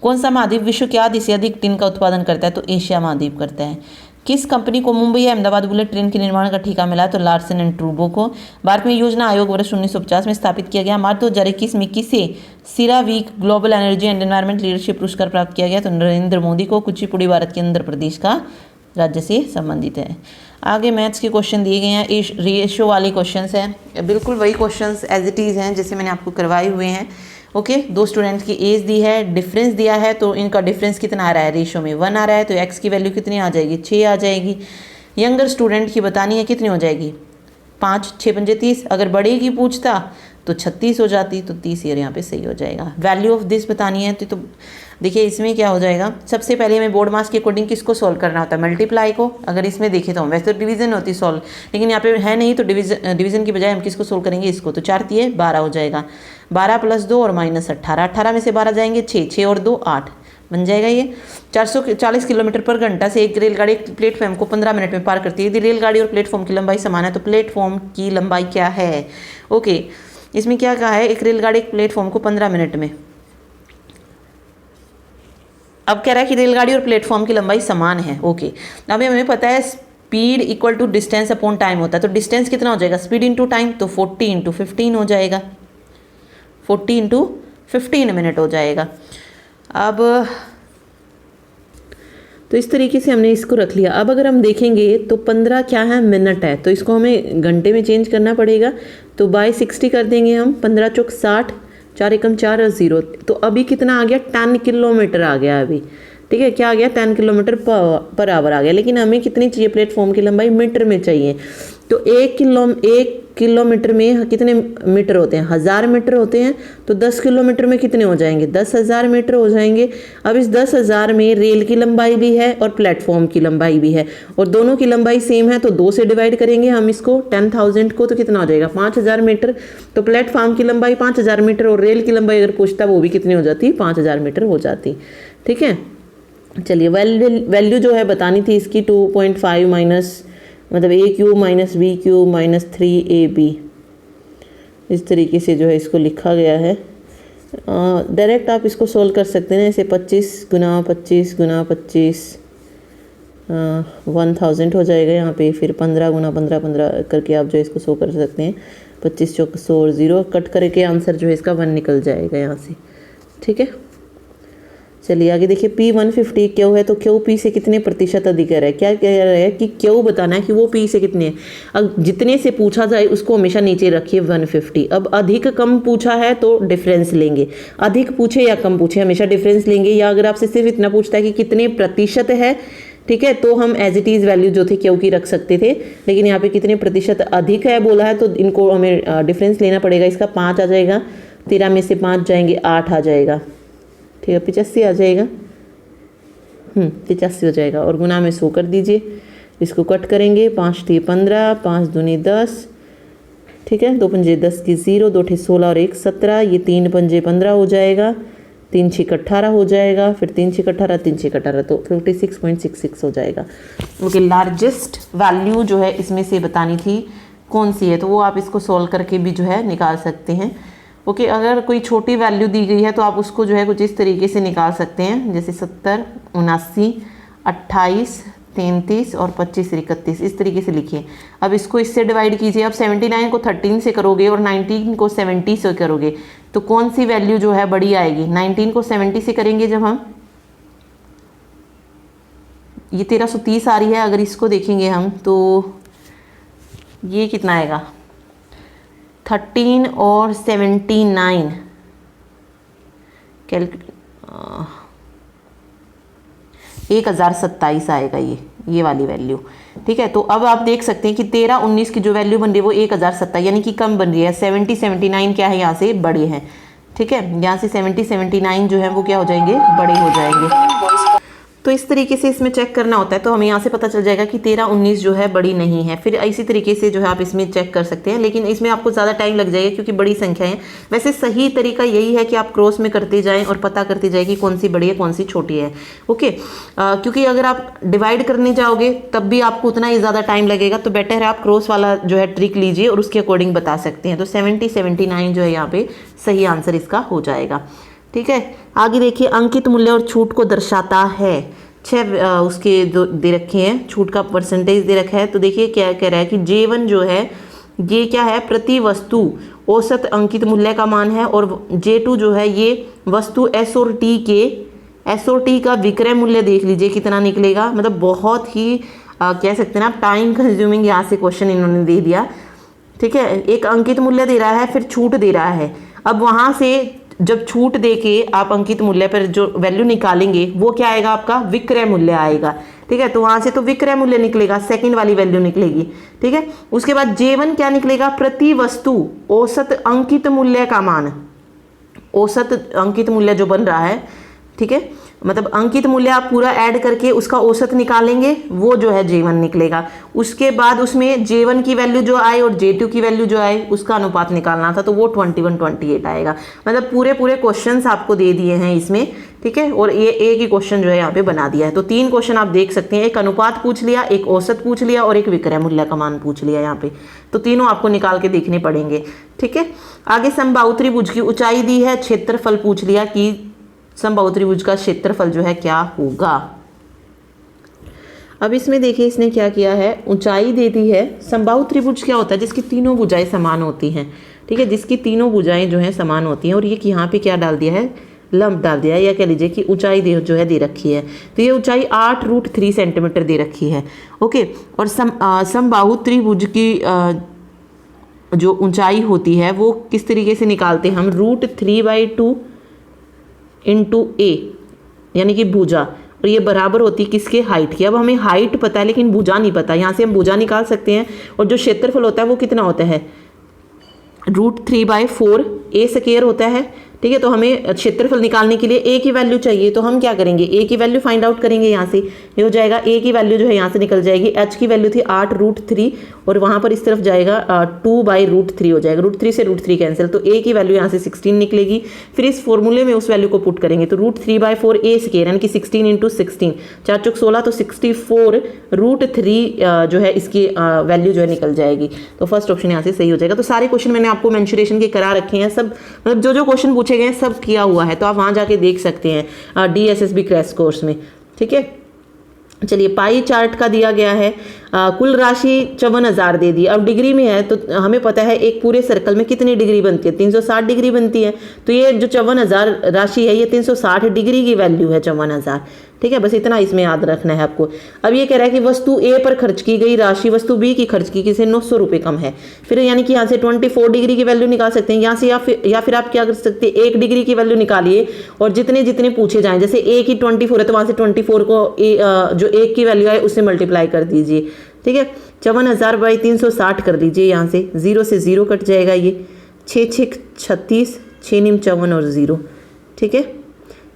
कौन सा महाद्वीप विश्व के आधे से अधिक टिन का उत्पादन करता है? तो एशिया महाद्वीप करता है। किस कंपनी को मुंबई अहमदाबाद बुलेट ट्रेन के निर्माण का ठेका मिला? तो लार्सन एंड ट्रूबो को। भारत में योजना आयोग वर्ष 1950 में स्थापित किया गया। मार्च 2021 में किसे CERAWeek global energy and environment leadership पुरस्कार प्राप्त किया गया? तो नरेंद्र मोदी को। कुचिपुड़ी भारत के आंध्र प्रदेश का राज्य से संबंधित है। आगे मैथ्स के क्वेश्चन दिए गए हैं, रेशो वाले क्वेश्चन हैं, बिल्कुल वही क्वेश्चन एज इट इज़ हैं जैसे मैंने आपको करवाए हुए हैं। ओके, 2 स्टूडेंट्स की एज दी है, डिफरेंस दिया है, तो इनका डिफरेंस कितना आ रहा है? रेशो में 1 आ रहा है, तो एक्स की वैल्यू कितनी आ जाएगी? 6 आ जाएगी। यंगर स्टूडेंट की बतानी है, कितनी हो जाएगी? 5 6 पंजे 30। अगर बड़े की पूछता तो 36 हो जाती, तो 30 ईयर यहाँ पे सही हो जाएगा। वैल्यू ऑफ दिस बतानी है, तो देखिए इसमें क्या हो जाएगा, सबसे पहले हमें बोर्ड मास के अकॉर्डिंग किसको सॉल्व करना होता है? मल्टीप्लाई को। अगर इसमें देखें तो वैसे तो डिवीजन होती सॉल्व, लेकिन यहाँ पे है नहीं, तो डिवीजन की बजाय हम किसको सॉल्व करेंगे? इसको। तो 4 3 12 हो जाएगा। 12 + 2 और -18, 18 में से 12 जाएंगे 6, 6 और 2 8 बन जाएगा। ये 440 किलोमीटर पर घंटा से एक रेलगाड़ी प्लेटफॉर्म को 15 मिनट में पार करती है। यदि रेलगाड़ी और प्लेटफॉर्म की लंबाई समान है तो प्लेटफॉर्म की लंबाई क्या है? ओके, इसमें क्या कहा है? एक रेलगाड़ी एक प्लेटफॉर्म को 15 मिनट में अब कह रहा है कि रेलगाड़ी और प्लेटफॉर्म की लंबाई समान है। ओके, अब हमें पता है speed equal to distance upon time होता है, तो डिस्टेंस कितना हो जाएगा, स्पीड इंटू टाइम, तो 40 इंटू 15 हो जाएगा, 40 इंटू 15 मिनट हो जाएगा। अब तो इस तरीके से हमने इसको रख लिया। अब अगर हम देखेंगे तो 15 क्या है, मिनट है, तो इसको हमें घंटे में चेंज करना पड़ेगा, तो बाय 60 कर देंगे हम, 15 चौक 60, 4 एकम 4 और 0, तो अभी कितना आ गया, 10 किलोमीटर आ गया अभी, ठीक है, क्या आ गया, 10 किलोमीटर पर आवर आ गया। लेकिन हमें कितनी चाहिए, प्लेटफॉर्म की लंबाई मीटर में चाहिए, तो 1 किलोमीटर में कितने मीटर होते हैं, 1000 मीटर होते हैं, तो 10 किलोमीटर में कितने हो जाएंगे, 10,000 मीटर हो जाएंगे। अब इस 10,000 में रेल की लंबाई भी है और प्लेटफॉर्म की लंबाई भी है, और दोनों की लंबाई सेम है, तो 2 से डिवाइड करेंगे हम इसको, 10,000 को, तो कितना हो जाएगा, 5,000 मीटर। तो प्लेटफॉर्म की लंबाई 5,000 मीटर और रेल की लंबाई अगर पूछता वो भी कितनी हो जाती, 5,000 मीटर हो जाती। ठीक है, चलिए वैल्यू जो है बतानी थी इसकी 2.5 माइनस, मतलब a³ minus b³ minus 3ab, इस तरीके से जो है इसको लिखा गया है। डायरेक्ट आप इसको सोल्व कर सकते हैं, ऐसे 25 गुना 25 गुना 25 1000 हो जाएगा यहाँ पे, फिर 15 गुना 15 15 करके आप जो है इसको 100 कर सकते हैं, 25 चौक 100 और 0 कट करके आंसर जो है इसका 1 निकल जाएगा यहाँ से। ठीक है, चलिए आगे देखिए, P150 क्यू है, तो क्यू पी से कितने प्रतिशत अधिक है, क्या कह रहा है कि क्यू बताना है कि वो पी से कितने है। अब जितने से पूछा जाए उसको हमेशा नीचे रखिए 150। अब अधिक कम पूछा है तो डिफरेंस लेंगे, अधिक पूछे या कम पूछे हमेशा डिफरेंस लेंगे, या अगर आपसे सिर्फ इतना पूछता है कि कितने प्रतिशत है, ठीक है, तो हम एज इट इज़ वैल्यू जो थी क्यू की रख सकते थे, लेकिन यहाँ पे कितने प्रतिशत अधिक है बोला है, तो इनको हमें डिफरेंस लेना पड़ेगा। इसका 5 आ जाएगा, 13 में से 5 जाएंगे, 8 आ जाएगा, ठीक है, 85 आ जाएगा, 85 हो जाएगा, और गुना में 100 कर दीजिए, इसको कट करेंगे, 5 × 15, 5 दूनी 10, ठीक है, 2 पंजे 10 की 0, 2 × 16 और 1 17, ये 3 पंजे 15 हो जाएगा, 3 × 6 18 हो जाएगा, फिर 3 × 18, 3 × 18, तो 56.66 हो जाएगा। ओके, लार्जेस्ट वैल्यू जो है इसमें से बतानी थी कौन सी है, तो वो आप इसको सॉल्व करके भी जो है निकाल सकते हैं। ओके, अगर कोई छोटी वैल्यू दी गई है तो आप उसको जो है कुछ इस तरीके से निकाल सकते हैं, जैसे 70, 79, 28, 33 और 25, 31, इस तरीके से लिखिए। अब इसको इससे डिवाइड कीजिए। अब 79 को 13 से करोगे और 19 को 70 से करोगे तो कौन सी वैल्यू जो है बड़ी आएगी। 19 को 70 से करेंगे जब हम, ये 1330 आ रही है, अगर इसको देखेंगे हम तो ये कितना आएगा, 13 और 79 कैलकुलेट 1027 आएगा ये वाली वैल्यू। ठीक है, तो अब आप देख सकते हैं कि 13 19 की जो वैल्यू बन रही है वो 1027 यानी कि कम बन रही है। 70 79 क्या है यहाँ से बड़े हैं। ठीक है, यहाँ से 70 79 जो है वो क्या हो जाएंगे, बड़े हो जाएंगे। तो इस तरीके से इसमें चेक करना होता है, तो हमें यहाँ से पता चल जाएगा कि 13 19 जो है बड़ी नहीं है। फिर इसी तरीके से जो है आप इसमें चेक कर सकते हैं, लेकिन इसमें आपको ज़्यादा टाइम लग जाएगा क्योंकि बड़ी संख्या है। वैसे सही तरीका यही है कि आप क्रॉस में करते जाएं और पता करते जाएं कि कौन सी बड़ी है कौन सी छोटी है। ओके, क्योंकि अगर आप डिवाइड करने जाओगे तब भी आपको उतना ही ज़्यादा टाइम लगेगा, तो बेटर है आप क्रॉस वाला जो है ट्रिक लीजिए और उसके अकॉर्डिंग बता सकते हैं। तो 70 79 जो है यहाँ पे सही आंसर इसका हो जाएगा। ठीक है, आगे देखिए, अंकित मूल्य और छूट को दर्शाता है। 6 उसके जो दे रखे हैं, छूट का परसेंटेज दे रखा है। तो देखिए क्या कह रहा है कि J1 जो है ये क्या है, प्रति वस्तु औसत अंकित मूल्य का मान है, और J2 जो है ये वस्तु S और T का विक्रय मूल्य देख लीजिए कितना निकलेगा। मतलब बहुत ही कह सकते हैं ना टाइम कंज्यूमिंग यहाँ से क्वेश्चन इन्होंने दे दिया। ठीक है, एक अंकित मूल्य दे रहा है, फिर छूट दे रहा है। अब वहाँ से जब छूट दे के आप अंकित मूल्य पर जो वैल्यू निकालेंगे वो क्या आएगा, आपका विक्रय मूल्य आएगा। ठीक है, तो वहां से तो विक्रय मूल्य निकलेगा, सेकंड वाली वैल्यू निकलेगी। ठीक है, उसके बाद J1 क्या निकलेगा, प्रति वस्तु औसत अंकित मूल्य का मान, औसत अंकित मूल्य जो बन रहा है। ठीक है, मतलब अंकित मूल्य आप पूरा ऐड करके उसका औसत निकालेंगे, वो जो है J1 निकलेगा। उसके बाद उसमें J1 की वैल्यू जो आए और J2 की वैल्यू जो आए उसका अनुपात निकालना था, तो वो 21 28 आएगा। मतलब पूरे क्वेश्चंस आपको दे दिए हैं इसमें। ठीक है, और ये एक ही क्वेश्चन जो है यहाँ पे बना दिया है। तो 3 क्वेश्चन आप देख सकते हैं, एक अनुपात पूछ लिया, एक औसत पूछ लिया और एक विक्रय मूल्य का मान पूछ लिया यहाँ पे। तो तीनों आपको निकाल के देखने पड़ेंगे। ठीक है, आगे समबाहु त्रिभुज की ऊंचाई दी है, क्षेत्रफल पूछ लिया कि समबाहु त्रिभुज का क्षेत्रफल जो है क्या होगा। अब इसमें देखिए इसने क्या किया है, ऊंचाई दे दी है। समबाहु त्रिभुज क्या होता है, जिसकी तीनों भुजाएं समान होती हैं, ठीक है, जिसकी तीनों भुजाएं जो हैं समान होती हैं। और ये यहाँ पे क्या डाल दिया है, लंब डाल दिया है, या कह लीजिए कि ऊंचाई जो है दे रखी है। तो ये ऊंचाई 8√3 सेंटीमीटर दे रखी है। ओके, और समबाहु त्रिभुज की जो ऊंचाई होती है वो किस तरीके से निकालते हैं हम, √3/2 इंटू a, यानी कि भुजा, और ये बराबर होती है किसके, हाइट की। अब हमें हाइट पता है लेकिन भुजा नहीं पता, यहाँ से हम भुजा निकाल सकते हैं। और जो क्षेत्रफल होता है वो कितना होता है, √3/4 a² होता है, ठीक है। तो हमें क्षेत्रफल निकालने के लिए a की वैल्यू चाहिए, तो हम क्या करेंगे, a की वैल्यू फाइंड आउट करेंगे। यहाँ से ये हो जाएगा, a की वैल्यू जो है यहाँ से निकल जाएगी, h की वैल्यू थी 8√3 और वहाँ पर इस तरफ जाएगा 2/√3 हो जाएगा, √3 से √3 कैंसिल, तो a की वैल्यू यहाँ से 16 निकलेगी। फिर इस फॉर्मूले में उस वैल्यू को पुट करेंगे, तो √3/4 a² यानी कि 16 × 16, 4 चौक 16, तो 64 √3 जो है इसकी वैल्यू जो है निकल जाएगी। तो फर्स्ट ऑप्शन यहाँ से सही हो जाएगा। तो सारे क्वेश्चन मैंने आपको मेंशुरेशन के करा रखे हैं, सब मतलब जो क्वेश्चन पूछे गए सब किया हुआ है, तो आप वहां जाके देख सकते हैं DSSB क्रैश कोर्स में, ठीक है। चलिए, पाई चार्ट का दिया गया है, कुल राशि 54,000 दे दी। अब डिग्री में है तो हमें पता है एक पूरे सर्कल में कितनी डिग्री बनती है, 360 डिग्री बनती है। तो ये जो 54,000 राशि है ये 360 डिग्री की वैल्यू है 54,000, ठीक है। बस इतना इसमें याद रखना है आपको। अब ये कह रहा है कि वस्तु ए पर खर्च की गई राशि वस्तु बी की खर्च की से 900 रुपये कम है। फिर यानी कि यहाँ से 24 डिग्री की वैल्यू निकाल सकते हैं यहाँ से, या फिर आप क्या कर सकते हैं, 1 डिग्री की वैल्यू निकालिए और जितने जितने पूछे जाएं, जैसे ए की 24 है तो वहाँ से 24 को जो 1 की वैल्यू है उससे मल्टीप्लाई कर दीजिए, ठीक है। 54,000/360 कर दीजिए, यहाँ से 0 से 0 कट जाएगा, ये 6 6 36, 6 9 54 और 0, ठीक है।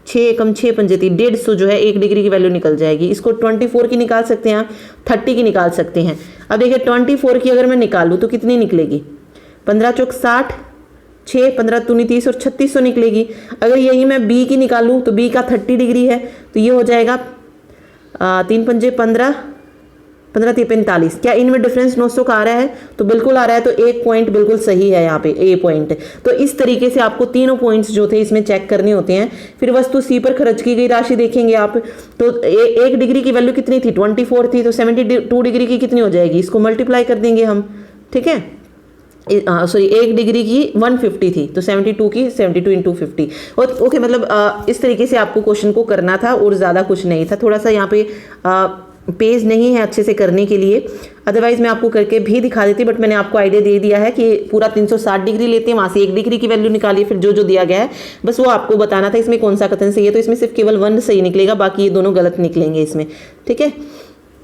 6 एकम 6 पंजे 150 जो है 1 डिग्री की वैल्यू निकल जाएगी। इसको 24 की निकाल सकते हैं आप, 30 की निकाल सकते हैं। अब देखिए 24 की अगर मैं निकालूँ तो कितनी निकलेगी, 15 चौक 60, 6 15 दूनी 30 और 3600 निकलेगी। अगर यही मैं बी की निकालूँ तो बी का 30 डिग्री है, तो ये हो जाएगा 3 पंजे 15, 15 3 45। क्या इनमें डिफरेंस 900 का आ रहा है, तो बिल्कुल आ रहा है। तो एक पॉइंट बिल्कुल सही है यहाँ पे, ए पॉइंट। तो इस तरीके से आपको तीनों पॉइंट्स जो थे इसमें चेक करने होते हैं। फिर वस्तु सी पर खर्च की गई राशि देखेंगे आप, तो 1 डिग्री की वैल्यू कितनी थी, 24 थी, तो 72 डिग्री की कितनी हो जाएगी, इसको मल्टीप्लाई कर देंगे हम, ठीक है। सॉरी 1 डिग्री की 150 थी, तो 72 की 72 × 50। और ओके, मतलब इस तरीके से आपको क्वेश्चन को करना था और ज़्यादा कुछ नहीं था। थोड़ा सा यहाँ पे पेज नहीं है अच्छे से करने के लिए, अदरवाइज मैं आपको करके भी दिखा देती, बट मैंने आपको आइडिया दे दिया है कि पूरा 360 डिग्री लेते हैं, वहाँ से 1 डिग्री की वैल्यू निकालिए, फिर जो दिया गया है बस वो आपको बताना था इसमें कौन सा कथन सही है। तो इसमें सिर्फ केवल 1 सही निकलेगा, बाकी ये दोनों गलत निकलेंगे इसमें, ठीक है।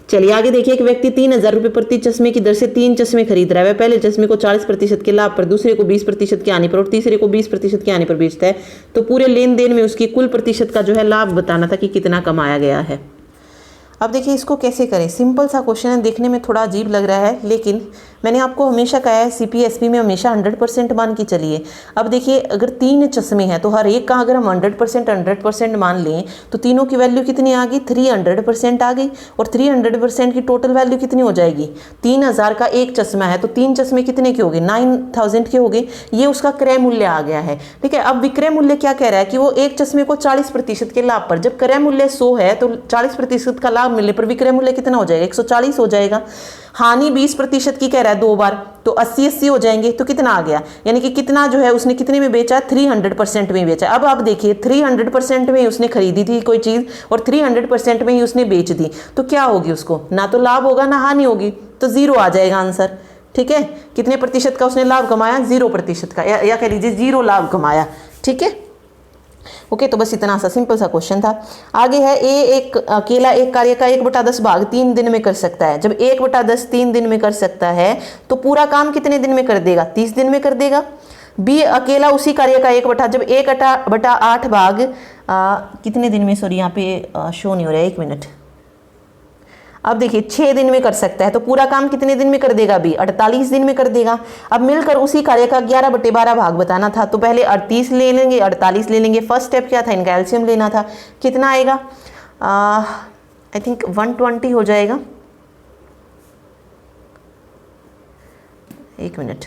चलिए आगे देखिए, एक व्यक्ति 3,000 रुपये प्रति चश्मे की दर से 3 चश्मे खरीद रहा है। वह पहले चश्मे को 40% के लाभ पर, दूसरे को 20% के आने पर और तीसरे को 20% के आने पर बेचता है। तो पूरे लेन देन में उसकी कुल प्रतिशत का जो है लाभ बताना था कि कितना कमाया गया है। अब देखिए इसको कैसे करें, सिंपल सा क्वेश्चन है, देखने में थोड़ा अजीब लग रहा है, लेकिन मैंने आपको हमेशा कहा है CPSP में हमेशा 100% मान के चलिए। अब देखिए अगर 3 चश्मे हैं तो हर एक का अगर हम 100% मान लें तो तीनों की वैल्यू कितनी आ गई, 300% आ गई। और 300% की टोटल वैल्यू कितनी हो जाएगी, 3,000 का एक चश्मा है तो 3 चश्मे कितने के हो गए, 9,000 के हो गए। ये उसका क्रय मूल्य आ गया है, ठीक है। अब विक्रय मूल्य क्या कह रहा है कि वो एक चश्मे को 40% के लाभ पर, जब क्रय मूल्य 100 है तो 40% का लाभ मिलने पर विक्रय मूल्य कितना हो जाएगा, 140 हो जाएगा। हानि 20% की कह रहा है 2 बार, तो 80 हो जाएंगे। तो कितना आ गया, यानी कि कितना जो है उसने कितने में बेचा, 300% में बेचा। अब आप देखिए 300% में उसने खरीदी थी कोई चीज़ और 300% में ही उसने बेच दी, तो क्या होगी, उसको ना तो लाभ होगा ना हानि होगी, तो 0 आ जाएगा आंसर, ठीक है। कितने प्रतिशत का उसने लाभ कमाया, 0% का, या कह लीजिए 0 लाभ कमाया, ठीक है। ओके, तो बस इतना सा सिंपल सा क्वेश्चन था। आगे है एक अकेला एक कार्य का 1/10 भाग 3 दिन में कर सकता है। जब 1/10 3 दिन में कर सकता है तो पूरा काम कितने दिन में कर देगा, 30 दिन में कर देगा। बी अकेला उसी कार्य का 1/8 जब 1/8 भाग कितने दिन में, सॉरी यहाँ पे शो नहीं हो रहा है, 1 मिनट। अब देखिए 6 दिन में कर सकता है तो पूरा काम कितने दिन में कर देगा, बी 48 दिन में कर देगा। अब मिलकर उसी कार्य का 11/12 भाग बताना था, तो पहले 38 ले लेंगे 48 ले लेंगे। फर्स्ट स्टेप क्या था, इनका एलसीएम लेना था। कितना आएगा, आई थिंक 120 हो जाएगा, 1 मिनट।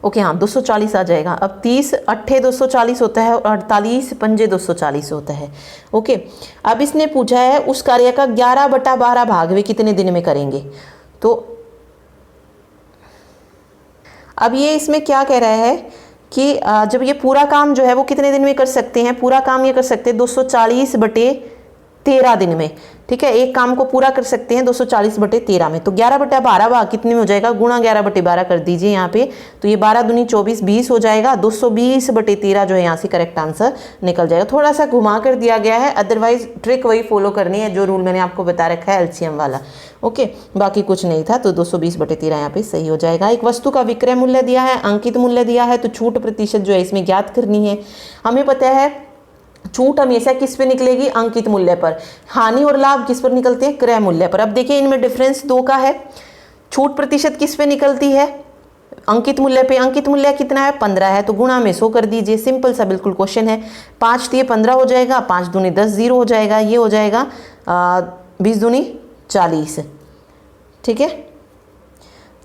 ओके हाँ 240 आ जाएगा। अब 30 अट्ठे 240 होता है और 48 पंजे 240 होता है। ओके, अब इसने पूछा है उस कार्य का 11/12 भाग वे कितने दिन में करेंगे। तो अब ये इसमें क्या कह रहा है कि जब ये पूरा काम जो है वो कितने दिन में कर सकते हैं, पूरा काम ये कर सकते हैं 240/13 दिन में। ठीक है, एक काम को पूरा कर सकते हैं 240/13 में। तो 11/12 भाग कितने में हो जाएगा, गुणा 11/12 कर दीजिए यहाँ पे। तो ये 12 दूनी 24 20 हो जाएगा। 220/13 जो है यहाँ से करेक्ट आंसर निकल जाएगा। थोड़ा सा घुमा कर दिया गया है, अदरवाइज ट्रिक वही फॉलो करनी है जो रूल मैंने आपको बता रखा है एलसीएम वाला। ओके, बाकी कुछ नहीं था। तो 220/13 यहाँ पे सही हो जाएगा। एक वस्तु का विक्रय मूल्य दिया है, अंकित मूल्य दिया है, तो छूट प्रतिशत जो है इसमें ज्ञात करनी है। हमें पता है छूट हमेशा किस पे निकलेगी, अंकित मूल्य पर। हानि और लाभ किस पर निकलते हैं, क्रय मूल्य पर। अब देखिए इनमें डिफरेंस 2 का है। छूट प्रतिशत किस पे निकलती है, अंकित मूल्य पे। अंकित मूल्य कितना है, 15 है, तो गुणा में 100 कर दीजिए। सिंपल सा बिल्कुल क्वेश्चन है। 5 दिए 15 हो जाएगा, 5 दूनी 10 0 हो जाएगा। ये हो जाएगा 20 दूनी 40। ठीक है,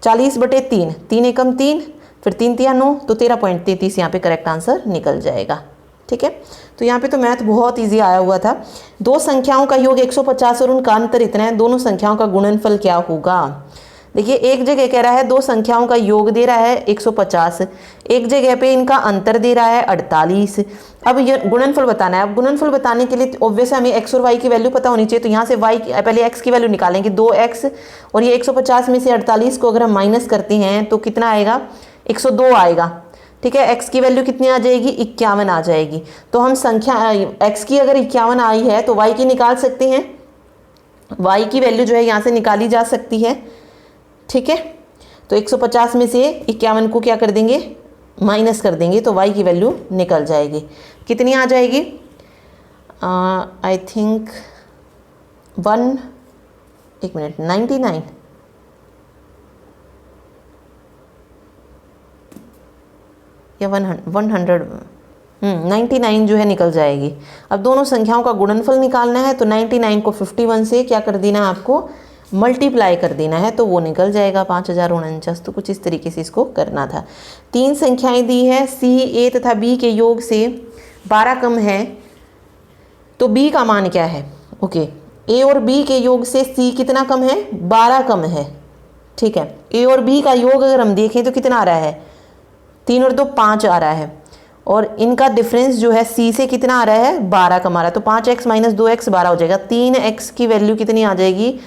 40/3, 3 एकम 3, फिर 3 तिया 9, तो 13.33 यहाँ पे करेक्ट आंसर निकल जाएगा। ठीक है, तो यहाँ पे तो मैथ बहुत इजी आया हुआ था। दो संख्याओं का योग 150 और उनका अंतर इतना है, दोनों संख्याओं का गुणनफल क्या होगा। देखिए एक जगह कह रहा है दो संख्याओं का योग दे रहा है 150, एक जगह पे इनका अंतर दे रहा है 48। अब ये गुणनफल बताना है। अब गुणनफल बताने के लिए ऑब्वियस हमें x और y की वैल्यू पता होनी चाहिए। तो यहाँ से y पहले x की वैल्यू निकालेंगे, 2x, और ये 150 में से 48 को अगर हम माइनस करते हैं तो कितना आएगा, 102 आएगा। ठीक है, x की वैल्यू कितनी आ जाएगी, 51 आ जाएगी। तो हम संख्या x की अगर 51 आई है तो y की निकाल सकते हैं। y की वैल्यू जो है यहाँ से निकाली जा सकती है। ठीक है, तो 150 में से 51 को क्या कर देंगे, माइनस कर देंगे, तो y की वैल्यू निकल जाएगी। कितनी आ जाएगी, आई थिंक 99 या 99 जो है निकल जाएगी। अब दोनों संख्याओं का गुणनफल निकालना है, तो 99 को 51 से क्या कर देना है, आपको मल्टीप्लाई कर देना है, तो वो निकल जाएगा 5049। तो कुछ इस तरीके से इसको करना था। 3 संख्याएं दी है, C, A तथा B के योग से 12 कम है, तो B का मान क्या है। ओके, A और B के योग से C कितना कम है, 12 कम है। ठीक है, A और B का योग अगर हम देखें तो कितना आ रहा है, 3 और 2 5 आ रहा है, और इनका डिफरेंस जो है C से कितना आ रहा है, 12 कम आ रहा है। तो 5x - 2x 12 हो जाएगा। 3x की वैल्यू कितनी आ जाएगी,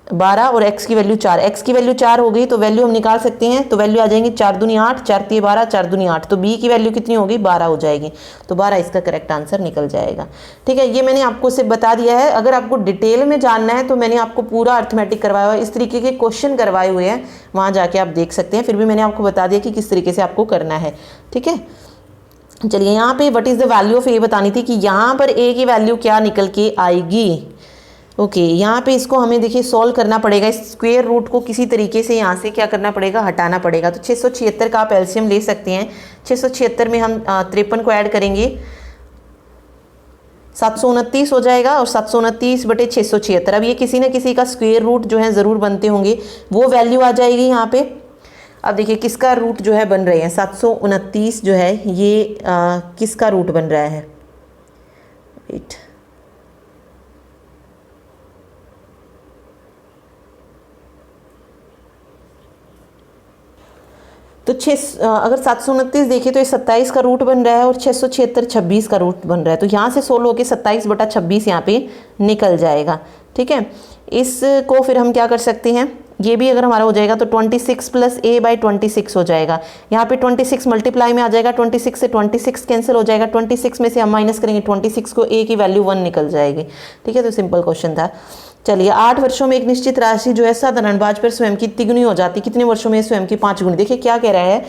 12, और x की वैल्यू 4। x की वैल्यू 4 हो गई तो वैल्यू हम निकाल सकते हैं। तो वैल्यू आ जाएंगी 4 दूनी 8, 4 तिये 12, 4 दूनी 8। तो b की वैल्यू कितनी होगी, 12 हो जाएगी। तो 12 इसका करेक्ट आंसर निकल जाएगा। ठीक है, ये मैंने आपको सिर्फ बता दिया है। अगर आपको डिटेल में जानना है तो मैंने आपको पूरा अर्थमेटिक करवाया हुआ है, इस तरीके के क्वेश्चन करवाए हुए हैं, वहाँ जाके आप देख सकते हैं। फिर भी मैंने आपको बता दिया कि किस तरीके से आपको करना है। ठीक है, चलिए यहाँ पे what is the value of a बतानी थी कि यहाँ पर ए की वैल्यू क्या निकल के आएगी। ओके, यहाँ पे इसको हमें देखिए सॉल्व करना पड़ेगा। इस स्क्वायर रूट को किसी तरीके से यहाँ से क्या करना पड़ेगा, हटाना पड़ेगा। तो 676 का आप एलसीएम ले सकते हैं। 676 में हम 53 को ऐड करेंगे, 729 हो जाएगा, और 729/676। अब ये किसी न किसी का स्क्वायर रूट जो है ज़रूर बनते होंगे, वो वैल्यू आ जाएगी यहाँ पे। अब देखिए किसका रूट जो है बन रहे हैं, 729 जो है ये किसका रूट बन रहा है, वेट, तो अगर 729 देखें तो ये 27 का रूट बन रहा है, और 676 26 का रूट बन रहा है। तो यहाँ से 16 होकर 27/26 यहाँ पे निकल जाएगा। ठीक है, इसको फिर हम क्या कर सकते हैं, ये भी अगर हमारा हो जाएगा तो 26 + a/26 हो जाएगा। यहाँ पे 26 मल्टीप्लाई में आ जाएगा, 26 से 26 कैंसिल हो जाएगा। 26 में से हम माइनस करेंगे 26 को, a की वैल्यू 1 निकल जाएगी। ठीक है, तो सिंपल क्वेश्चन था। चलिए, 8 वर्षों में एक निश्चित राशि जो है साधारण ब्याज पर स्वयं की तिगुनी हो जाती, कितने वर्षों में स्वयं की 5 गुनी। देखिए क्या कह रहा है,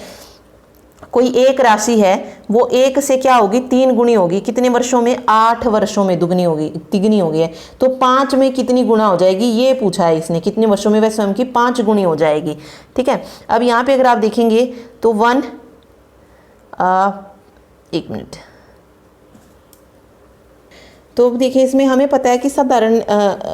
कोई एक राशि है वो 1 से क्या होगी, 3 गुनी होगी। कितने वर्षों में, 8 वर्षों में दुगनी होगी, तिगुनी होगी है। तो 5 में कितनी गुना हो जाएगी, ये पूछा है इसने, कितने वर्षों में वह स्वयं की 5 गुनी हो जाएगी। ठीक है, अब यहाँ पे अगर आप देखेंगे तो 1 मिनट, तो अब देखिए इसमें हमें पता है कि साधारण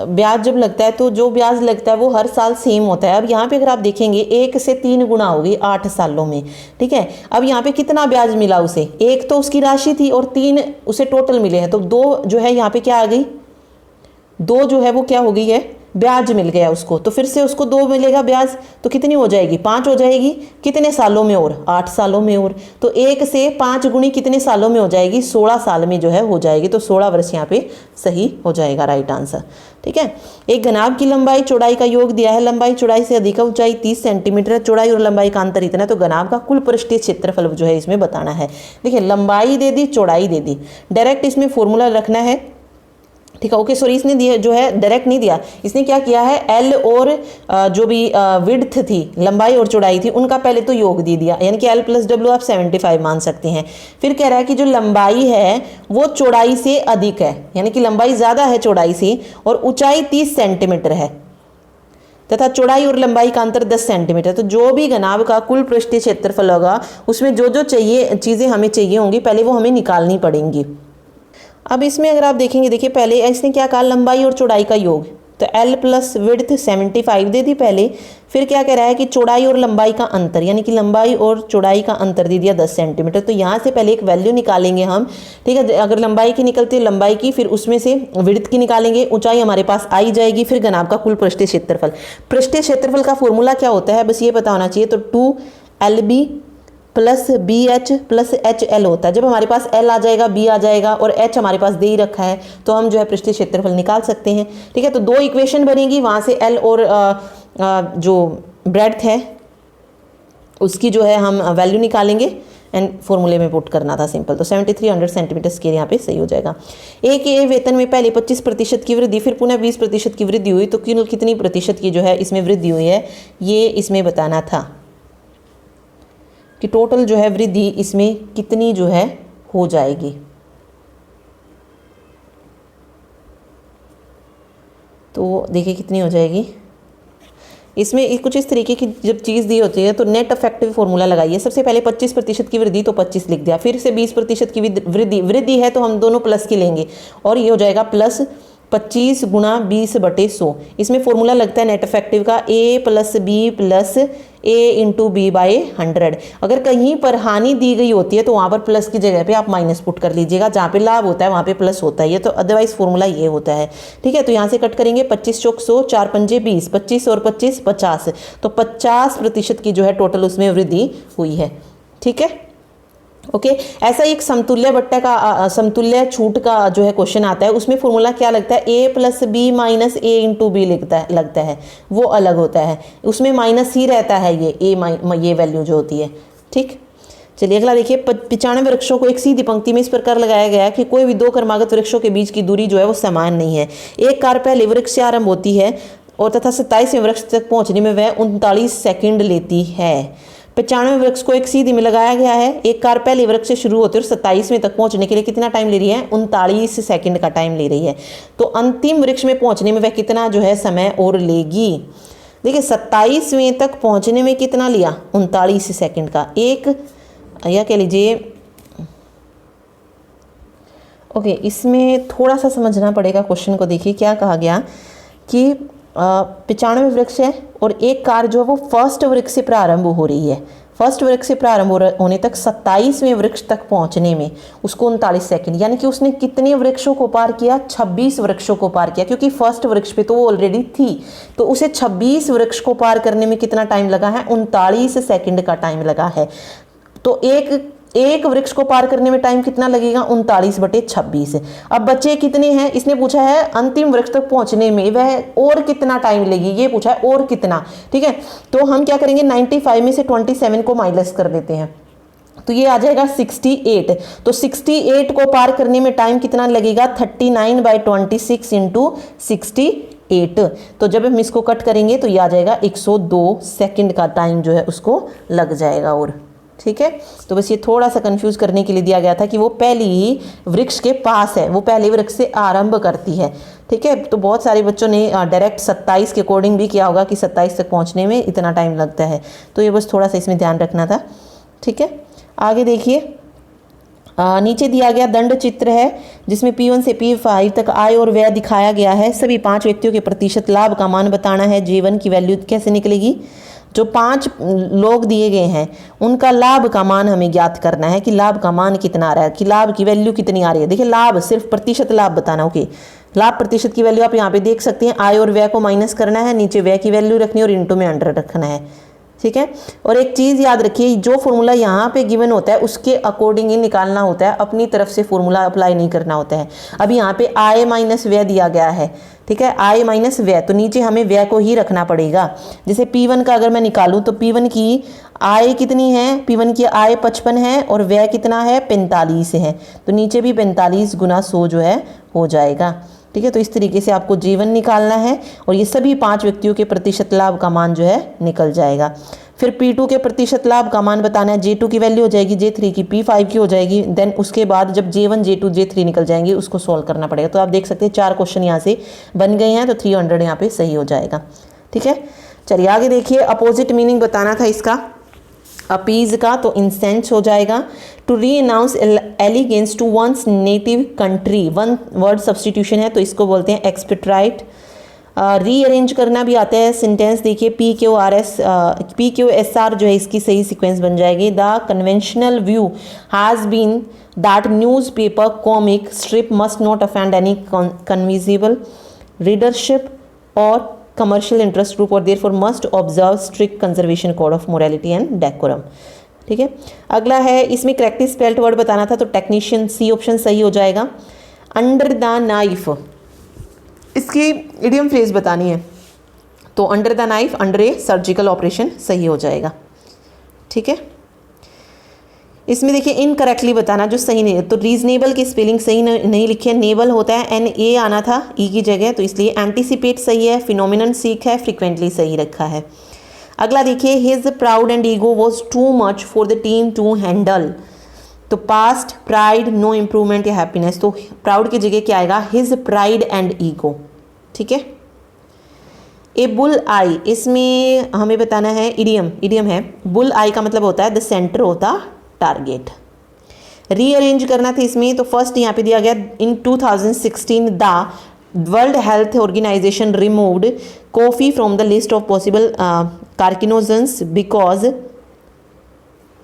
ब्याज जब लगता है तो जो ब्याज लगता है वो हर साल सेम होता है। अब यहाँ पे अगर आप देखेंगे 1 से 3 गुना होगी 8 सालों में, ठीक है। अब यहाँ पे कितना ब्याज मिला उसे, 1 तो उसकी राशि थी और 3 उसे टोटल मिले हैं, तो 2 जो है यहाँ पे क्या आ गई, 2 जो है वो क्या हो गई है, ब्याज मिल गया उसको। तो फिर से उसको 2 मिलेगा ब्याज, तो कितनी हो जाएगी, 5 हो जाएगी। कितने सालों में और, 8 सालों में और। तो 1 से 5 गुणी कितने सालों में हो जाएगी, 16 साल में जो है हो जाएगी। तो 16 वर्ष यहाँ पे सही हो जाएगा, राइट आंसर, ठीक है। एक घनाभ की लंबाई चौड़ाई का योग दिया है, लंबाई चौड़ाई से अधिक है, ऊंचाई 30 सेंटीमीटर, चौड़ाई और लंबाई का अंतर इतना है, तो घनाभ का कुल पृष्ठीय क्षेत्रफल जो है इसमें बताना है। देखिए लंबाई दे दी, चौड़ाई दे दी, डायरेक्ट इसमें फॉर्मूला रखना है, ठीक है। ओके सॉरी, इसने दिया जो है डायरेक्ट नहीं दिया, इसने क्या किया है, एल और जो भी विड्थ थी, लंबाई और चौड़ाई थी, उनका पहले तो योग दे दिया, यानी कि एल प्लस डब्ल्यू आप 75 मान सकते हैं। फिर कह रहा है कि जो लंबाई है वो चौड़ाई से अधिक है, यानी कि लंबाई ज़्यादा है चौड़ाई से, और ऊंचाई 30 सेंटीमीटर है तथा चौड़ाई और लंबाई का अंतर 10 सेंटीमीटर। तो जो भी घनाभ का कुल पृष्ठीय क्षेत्रफल होगा उसमें जो जो चाहिए चीज़ें हमें चाहिए होंगी पहले वो हमें निकालनी पड़ेंगी। अब इसमें अगर आप देखेंगे, देखिए पहले इसने क्या कहा, लंबाई और चौड़ाई का योग, तो L प्लस विड्थ 75 दे दी पहले। फिर क्या कह रहा है कि चौड़ाई और लंबाई का अंतर, यानी कि लंबाई और चौड़ाई का अंतर दे दिया 10 सेंटीमीटर। तो यहाँ से पहले एक वैल्यू निकालेंगे हम, ठीक है। अगर लंबाई की निकलती है लंबाई की, फिर उसमें से विड्थ की निकालेंगे, ऊंचाई हमारे पास आई जाएगी, फिर घनाभ का कुल पृष्ठीय क्षेत्रफल। पृष्ठीय क्षेत्रफल का फॉर्मूला क्या होता है, बस ये पता होना चाहिए। तो 2LB plus BH plus HL होता है। जब हमारे पास L आ जाएगा, B आ जाएगा और H हमारे पास दे ही रखा है, तो हम जो है पृष्ठीय क्षेत्रफल निकाल सकते हैं, ठीक है। तो 2 इक्वेशन बनेगी, वहाँ से L और जो ब्रेड्थ है उसकी जो है हम वैल्यू निकालेंगे एंड फॉर्मूले में पुट करना था, सिंपल। तो 7300 सेंटीमीटर स्क्वायर यहाँ पे सही हो जाएगा। एक ये वेतन में पहले 25% की वृद्धि, फिर पुनः 20% की वृद्धि हुई, तो कितनी प्रतिशत की जो है इसमें वृद्धि हुई है, ये इसमें बताना था कि टोटल जो है वृद्धि इसमें कितनी जो है हो जाएगी। तो देखिए कितनी हो जाएगी, इसमें कुछ इस तरीके की जब चीज़ दी होती है तो नेट इफेक्टिव फॉर्मूला लगाइए। सबसे पहले 25% की वृद्धि, तो 25 लिख दिया, फिर से 20% की वृद्धि है तो हम दोनों प्लस की लेंगे, और ये हो जाएगा प्लस 25 गुणा 20/100। इसमें फॉर्मूला लगता है नेट इफेक्टिव का, A plus B plus A into B by 100। अगर कहीं पर हानि दी गई होती है तो वहाँ पर प्लस की जगह पे आप माइनस पुट कर लीजिएगा, जहाँ पे लाभ होता है वहाँ पे प्लस होता है, ये तो अदरवाइज फॉर्मूला ये होता है, ठीक है। तो यहाँ से कट करेंगे, 25 चौक 100, 4 पंजे 20, 25 और 25 50, तो 50% की जो है टोटल उसमें वृद्धि हुई है, ठीक है। ओके ऐसा एक समतुल्य बट्टा का समतुल्य छूट का जो है क्वेश्चन आता है, उसमें फॉर्मूला क्या लगता है, A plus B minus A into B लगता है, वो अलग होता है, उसमें माइनस ही रहता है ये वैल्यू जो होती है, ठीक। चलिए अगला देखिए, 95 वृक्षों को एक सीधी पंक्ति में इस प्रकार लगाया गया कि कोई भी 2 क्रमागत वृक्षों के बीच की दूरी जो है वो समान नहीं है। एक कार पहले वृक्ष से आरंभ होती है और तथा 27वें वृक्ष तक पहुंचने में वह 39 सेकंड लेती है। 95 वृक्ष को एक सीधी में लगाया गया है, एक कार पहले वृक्ष से शुरू होती है और 27वें तक पहुंचने के लिए कितना टाइम ले रही है, 39 सेकंड का टाइम ले रही है। तो अंतिम वृक्ष में पहुंचने में वह कितना जो है समय और लेगी। देखिए 27वें तक पहुंचने में कितना लिया, 39 सेकंड का, एक या कह लीजिए ओके इसमें थोड़ा सा समझना पड़ेगा क्वेश्चन को। देखिए क्या कहा गया कि 95 वृक्ष है और एक कार जो है वो फर्स्ट वृक्ष से प्रारंभ हो रही है, फर्स्ट वृक्ष से प्रारंभ होने तक 27वें वृक्ष तक पहुंचने में उसको 39 सेकंड, यानी कि उसने कितने वृक्षों को पार किया, 26 वृक्षों को पार किया, क्योंकि फर्स्ट वृक्ष पे तो वो ऑलरेडी थी, तो उसे 26 वृक्ष को पार करने में कितना टाइम लगा है, 39 सेकंड का टाइम लगा है। तो एक वृक्ष को पार करने में टाइम कितना लगेगा, 39/26। अब बचे कितने हैं, इसने पूछा है अंतिम वृक्ष तक पहुंचने में वह और कितना टाइम लेगी, ये पूछा है और कितना, ठीक है। तो हम क्या करेंगे, 95 में से 27 को माइनस कर देते हैं, तो ये आ जाएगा 68। तो 68 को पार करने में टाइम कितना लगेगा, 39/26 इंटू 68। तो जब हम इसको कट करेंगे तो ये आ जाएगा 102 सेकंड का टाइम जो है उसको लग जाएगा, और ठीक है। तो बस ये थोड़ा सा कंफ्यूज करने के लिए दिया गया था कि वो पहली ही वृक्ष के पास है, वो पहले वृक्ष से आरंभ करती है, ठीक है। तो बहुत सारे बच्चों ने डायरेक्ट 27 के अकॉर्डिंग भी किया होगा कि 27 तक पहुंचने में इतना टाइम लगता है, तो ये बस थोड़ा सा इसमें ध्यान रखना था, ठीक है। आगे देखिए, नीचे दिया गया दंड चित्र है जिसमें P1 से P5 तक आय और व्यय दिखाया गया है। सभी 5 व्यक्तियों के प्रतिशत लाभ का मान बताना है। J1 की वैल्यू कैसे निकलेगी? जो 5 लोग दिए गए हैं उनका लाभ का मान हमें ज्ञात करना है कि लाभ का मान कितना आ रहा है, कि लाभ की वैल्यू कितनी आ रही है। देखिए लाभ सिर्फ प्रतिशत लाभ बताना। ओके, लाभ प्रतिशत की वैल्यू आप यहाँ पे देख सकते हैं। आय और व्यय को माइनस करना है, नीचे व्यय की वैल्यू रखनी है और इनटू में 100 रखना है। ठीक है, और एक चीज़ याद रखिए, जो फॉर्मूला यहाँ पे गिवन होता है उसके अकॉर्डिंग ही निकालना होता है, अपनी तरफ से फॉर्मूला अप्लाई नहीं करना होता है। अब यहाँ पे आय माइनस व्यय दिया गया है, ठीक है, आय माइनस व्यय, तो नीचे हमें व्यय को ही रखना पड़ेगा। जैसे P1 का अगर मैं निकालूं तो P1 की आय कितनी है? P1 की आय 55 है और व्यय कितना है? 45 है। तो नीचे भी 45 गुना 100 जो है हो जाएगा। ठीक है, तो इस तरीके से आपको J1 निकालना है और ये सभी 5 व्यक्तियों के प्रतिशत लाभ का मान जो है निकल जाएगा। फिर P2 के प्रतिशत लाभ का मान बताना है। J2 की वैल्यू हो जाएगी J3 की, P5 की हो जाएगी। देन उसके बाद जब J1 J2 J3 निकल जाएंगे उसको सॉल्व करना पड़ेगा। तो आप देख सकते हैं 4 क्वेश्चन यहाँ से बन गए हैं, तो 300 यहाँ पे सही हो जाएगा। ठीक है, चलिए आगे देखिए। अपोजिट मीनिंग बताना था इसका, अपीज का, तो इंसेंस हो जाएगा। To renounce allegiance to one's native country, one word substitution है तो इसको बोलते हैं एक्सपेट्राइट। रीअरेंज करना भी आता है सेंटेंस। देखिए PQSR जो है इसकी सही सीक्वेंस बन जाएगी। The conventional view has been that newspaper comic strip must not offend any conceivable readership और commercial interest group और therefore must observe strict conservation code of morality and decorum। ठीक है, अगला है इसमें करेक्टली स्पेल्ड वर्ड बताना था तो टेक्नीशियन, सी ऑप्शन सही हो जाएगा। अंडर द नाइफ, इसकी इडियम फ्रेज बतानी है तो under the knife, under A surgical operation सही हो जाएगा। ठीक है, इसमें देखिए इनकरेक्टली बताना जो सही नहीं है, तो रीजनेबल की स्पेलिंग सही नहीं लिखी है, नेबल होता है NA आना था ई की जगह, तो इसलिए एंटीसिपेट सही है, फिनोमिनन सीख है, फ्रीक्वेंटली सही रखा है। अगला देखिए his proud and ego was too much for the team to handle, तो पास्ट प्राइड नो इम्प्रूवमेंट या हैप्पीनेस, तो प्राउड की जगह क्या आएगा? His pride and ego. ठीक है, ए बुल आई, इसमें हमें बताना है इडियम है। बुल आई का मतलब होता है the centre of the target. Rearrange करना था इसमें, तो फर्स्ट यहाँ पे दिया गया in 2016 the World Health Organization removed coffee from the list of possible carcinogens because,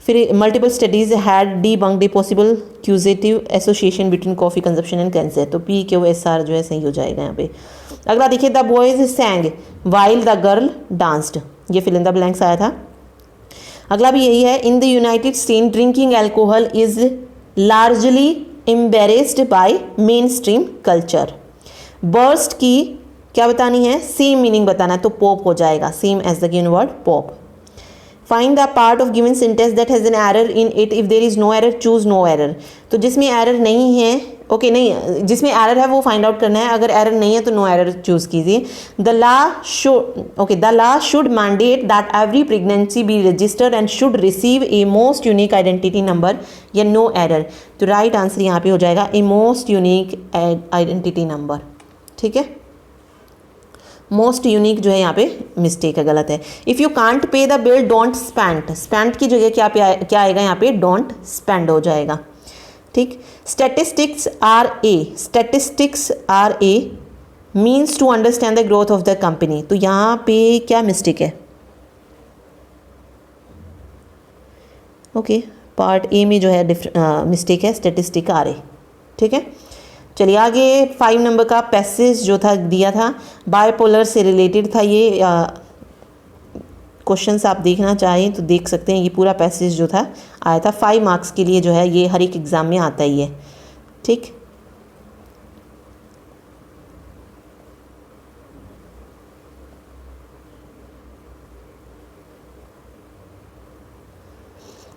फिर multiple studies had debunked a possible causative association between coffee consumption and cancer, तो PQSR जो है सही हो जाएगा यहाँ पे। अगला देखिए the boys sang while the girl danced, ये फिल इन द ब्लैंक्स आया था। अगला भी यही है। In the United State drinking alcohol is largely embraced by mainstream culture. Burst की क्या बतानी है? सेम मीनिंग बताना है, तो पॉप हो जाएगा, same as the given word pop. Find the part of given sentence that has an error in it, if there is no error choose no error, तो जिसमें एरर नहीं है, ओके नहीं, जिसमें एरर है वो फाइंड आउट करना है, अगर एरर नहीं है तो नो एरर चूज कीजिए। The law should mandate that every pregnancy be registered and should receive a most unique identity number, या नो एरर, तो राइट आंसर यहाँ पे हो जाएगा a most unique identity number. ठीक है, मोस्ट यूनिक जो है यहाँ पे मिस्टेक है, गलत है। If you can't pay the bill don't spend, spend की जगह क्या आएगा यहाँ पे? डोंट स्पेंड हो जाएगा। ठीक, statistics are a means to understand the growth of the company, तो यहाँ पे क्या मिस्टेक है? ओके, पार्ट ए में जो है मिस्टेक है, स्टैटिस्टिक आर ए। ठीक है, चलिए आगे 5 नंबर का पैसेज जो था दिया था बायपोलर से रिलेटेड था। ये क्वेश्चंस आप देखना चाहें तो देख सकते हैं, ये पूरा पैसेज जो था आया था 5 मार्क्स के लिए, जो है ये हर एक एग्ज़ाम में आता ही है। ठीक,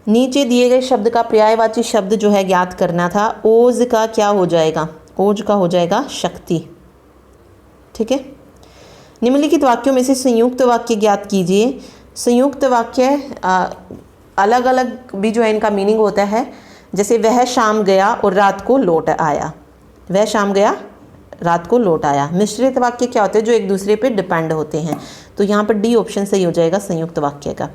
नीचे दिए गए शब्द का पर्यायवाची शब्द जो है ज्ञात करना था। ओज का क्या हो जाएगा? ओज का हो जाएगा शक्ति। ठीक है, निम्नलिखित वाक्यों में से संयुक्त वाक्य ज्ञात कीजिए। संयुक्त वाक्य अलग अलग भी जो है इनका मीनिंग होता है, जैसे वह शाम गया और रात को लौट आया, वह शाम गया रात को लौट आया। मिश्रित वाक्य क्या होते हैं? जो एक दूसरे पे डिपेंड होते हैं, तो यहाँ पर डी ऑप्शन सही हो जाएगा संयुक्त वाक्य का।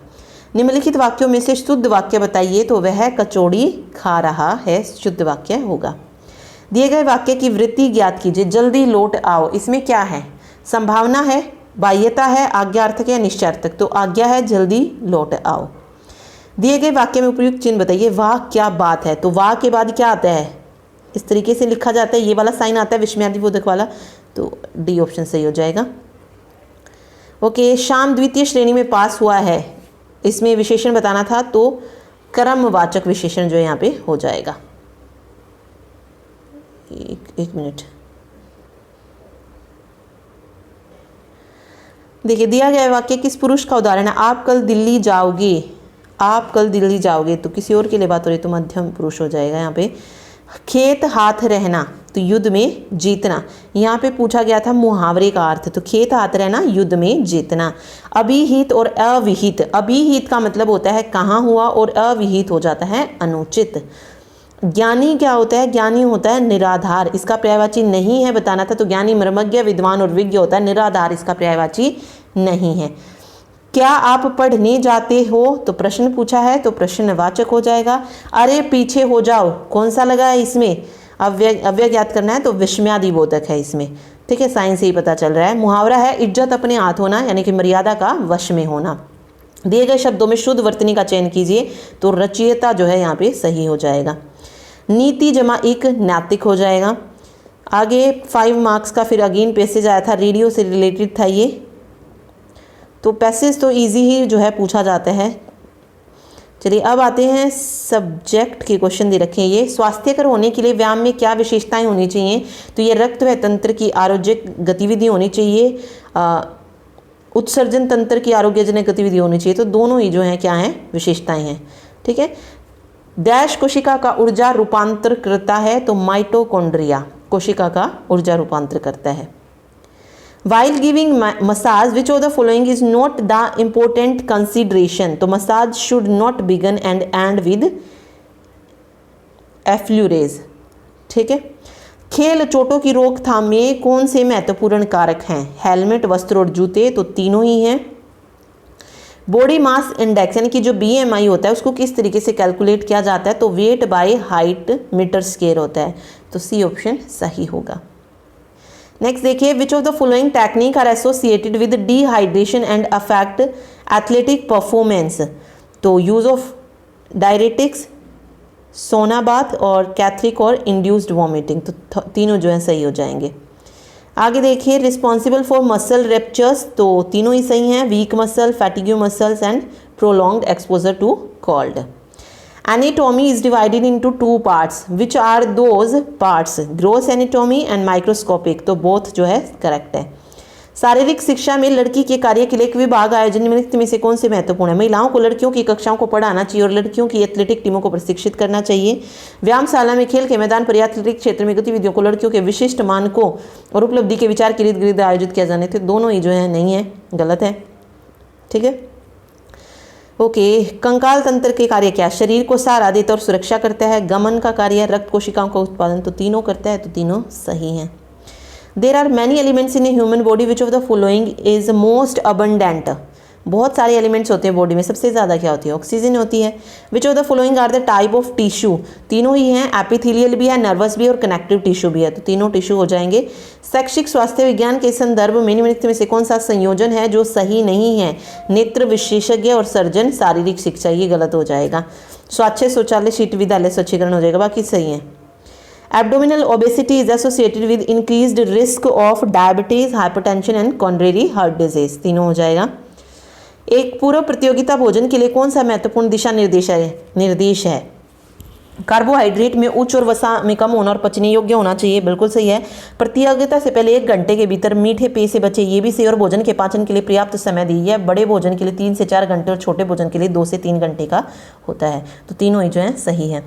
निम्नलिखित वाक्यों में से शुद्ध वाक्य बताइए, तो वह कचौड़ी खा रहा है शुद्ध वाक्य होगा। दिए गए वाक्य की वृत्ति ज्ञात कीजिए। जल्दी लौट आओ, इसमें क्या है? संभावना है, बाह्यता है, आज्ञार्थक या निश्चयार्थक। तो आज्ञा है, जल्दी लौट आओ। दिए गए वाक्य में उपयुक्त चिन्ह बताइए। वाह क्या बात है, तो वाह के बाद क्या आता है? इस तरीके से लिखा जाता है, ये वाला साइन आता है विस्मयादिबोधक वाला, तो डी ऑप्शन सही हो जाएगा। ओके, श्याम द्वितीय श्रेणी में पास हुआ है, इसमें विशेषण बताना था, तो कर्मवाचक विशेषण जो यहाँ पे हो जाएगा। एक मिनट, देखिए दिया गया वाक्य किस पुरुष का उदाहरण है? आप कल दिल्ली जाओगे, आप कल दिल्ली जाओगे, तो किसी और के लिए बात हो रही, तो मध्यम पुरुष हो जाएगा यहाँ पे। खेत हाथ रहना, तो युद्ध में जीतना। यहाँ पे पूछा गया था मुहावरे का अर्थ, तो खेत हाथ रहना, युद्ध में जीतना। अभिहित और अविहित, अभिहित का मतलब होता है कहाँ हुआ, और अविहित हो जाता है अनुचित। ज्ञानी क्या होता है? ज्ञानी होता है निराधार, इसका पर्यायवाची नहीं है बताना था, तो ज्ञानी मर्मज्ञ, विद्वान और विज्ञ होता है, निराधार इसका पर्यायवाची नहीं है। क्या आप पढ़ने जाते हो, तो प्रश्न पूछा है, तो प्रश्नवाचक हो जाएगा। अरे पीछे हो जाओ, कौन सा लगा है इसमें? अव्यय ज्ञात करना है, तो विस्मयादिबोधक है इसमें, ठीक है, साइन से ही पता चल रहा है। मुहावरा है इज्जत अपने हाथ होना, यानी कि मर्यादा का वश में होना। दिए गए शब्दों में शुद्ध वर्तनी का चयन कीजिए, तो रचयिता जो है यहाँ पे सही हो जाएगा। नीति जमा एक नैतिक हो जाएगा। आगे 5 मार्क्स का फिर अगेन पैसेज आया था, रेडियो से रिलेटेड था ये, तो पैसेज तो इजी ही जो है पूछा जाता है। चलिए अब आते हैं सब्जेक्ट के क्वेश्चन दे रखे हैं ये। स्वास्थ्यकर होने के लिए व्यायाम में क्या विशेषताएं होनी चाहिए? तो ये रक्त व तंत्र की आरोग्यक गतिविधि होनी चाहिए, उत्सर्जन तंत्र की आरोग्यजनक गतिविधि होनी चाहिए। तो दोनों ही जो हैं क्या हैं? विशेषताएं हैं, ठीक है। डैश कोशिका का ऊर्जा रूपांतर करता है, तो माइटोकॉन्ड्रिया कोशिका का ऊर्जा रूपांतर करता है। While giving massage, which of the following is not the important consideration? तो massage should not begin and end with effleurase, ठीक है। खेल चोटों की रोकथाम में कौन से महत्वपूर्ण कारक हैं? हेलमेट, वस्त्र और जूते, तो तीनों ही हैं। बॉडी मास इंडेक्स यानी कि जो BMI होता है उसको किस तरीके से कैलकुलेट किया जाता है? तो weight by height metre square होता है, तो सी ऑप्शन सही होगा। नेक्स्ट देखिए, which of the following technique are associated with dehydration and affect athletic performance? तो use of diuretics, sauna bath और कैथरिक और इंड्यूस्ड वॉमिटिंग, तो तीनों जो है सही हो जाएंगे। आगे देखिए, रिस्पॉन्सिबल फॉर मसल रेप्चर्स, तो तीनों ही सही हैं, weak muscle, fatigue muscles and prolonged exposure to cold. Anatomy is divided into 2 parts. Which are those parts? Gross anatomy and microscopic, तो both जो है करेक्ट है। शारीरिक शिक्षा में लड़की के कार्य के लिए एक विभाग आयोजन निम्नलिखित में से कौन से महत्वपूर्ण है? महिलाओं को लड़कियों की कक्षाओं को पढ़ाना चाहिए और लड़कियों की एथलेटिक टीमों को प्रशिक्षित करना चाहिए। व्यायामशाला में खेल के मैदान पर एथलेटिक क्षेत्र में गतिविधियों को लड़कियों के विशिष्ट मानकों और उपलब्धि के विचार के इर्द गिर्द आयोजित किया जाने थे। दोनों ही जो है नहीं है, गलत है, ठीक है। ओके, कंकाल तंत्र के कार्य क्या? शरीर को सहारा देता और सुरक्षा करता है। गमन का कार्य, रक्त कोशिकाओं का उत्पादन, तो तीनों करता है, तो तीनों सही हैं। There are many elements in a human body, which of the following is most abundant? बहुत सारे एलिमेंट्स होते हैं बॉडी में, सबसे ज़्यादा क्या होती है? ऑक्सीजन होती है। Which of the following are the type of tissue? तीनों ही हैं, एपिथेलियल भी है, नर्वस भी है और कनेक्टिव टिश्यू भी है, तो तीनों टिश्यू हो जाएंगे। शैक्षिक स्वास्थ्य विज्ञान के संदर्भ में निम्नलिखित में से कौन सा संयोजन है जो सही नहीं है? नेत्र विशेषज्ञ और सर्जन, शारीरिक शिक्षा, ये गलत हो जाएगा। स्वास्थ्य शौचालय शीट विद्यालय स्वच्छीकरण हो जाएगा, बाकी सही है। Abdominal obesity is associated with increased risk of diabetes, hypertension and coronary heart disease, तीनों हो जाएगा। एक पूर्व प्रतियोगिता भोजन के लिए कौन सा महत्वपूर्ण दिशा निर्देश है? कार्बोहाइड्रेट में उच्च और वसा में कम होना और पचने योग्य होना चाहिए, बिल्कुल सही है। प्रतियोगिता से पहले 1 घंटे के भीतर मीठे पेय से बचे, ये भी सही। और भोजन के पाचन के लिए पर्याप्त समय दीजिए। बड़े भोजन के लिए 3 से 4 घंटे और छोटे भोजन के लिए 2 से 3 घंटे का होता है, तो तीनों ही जो है सही है।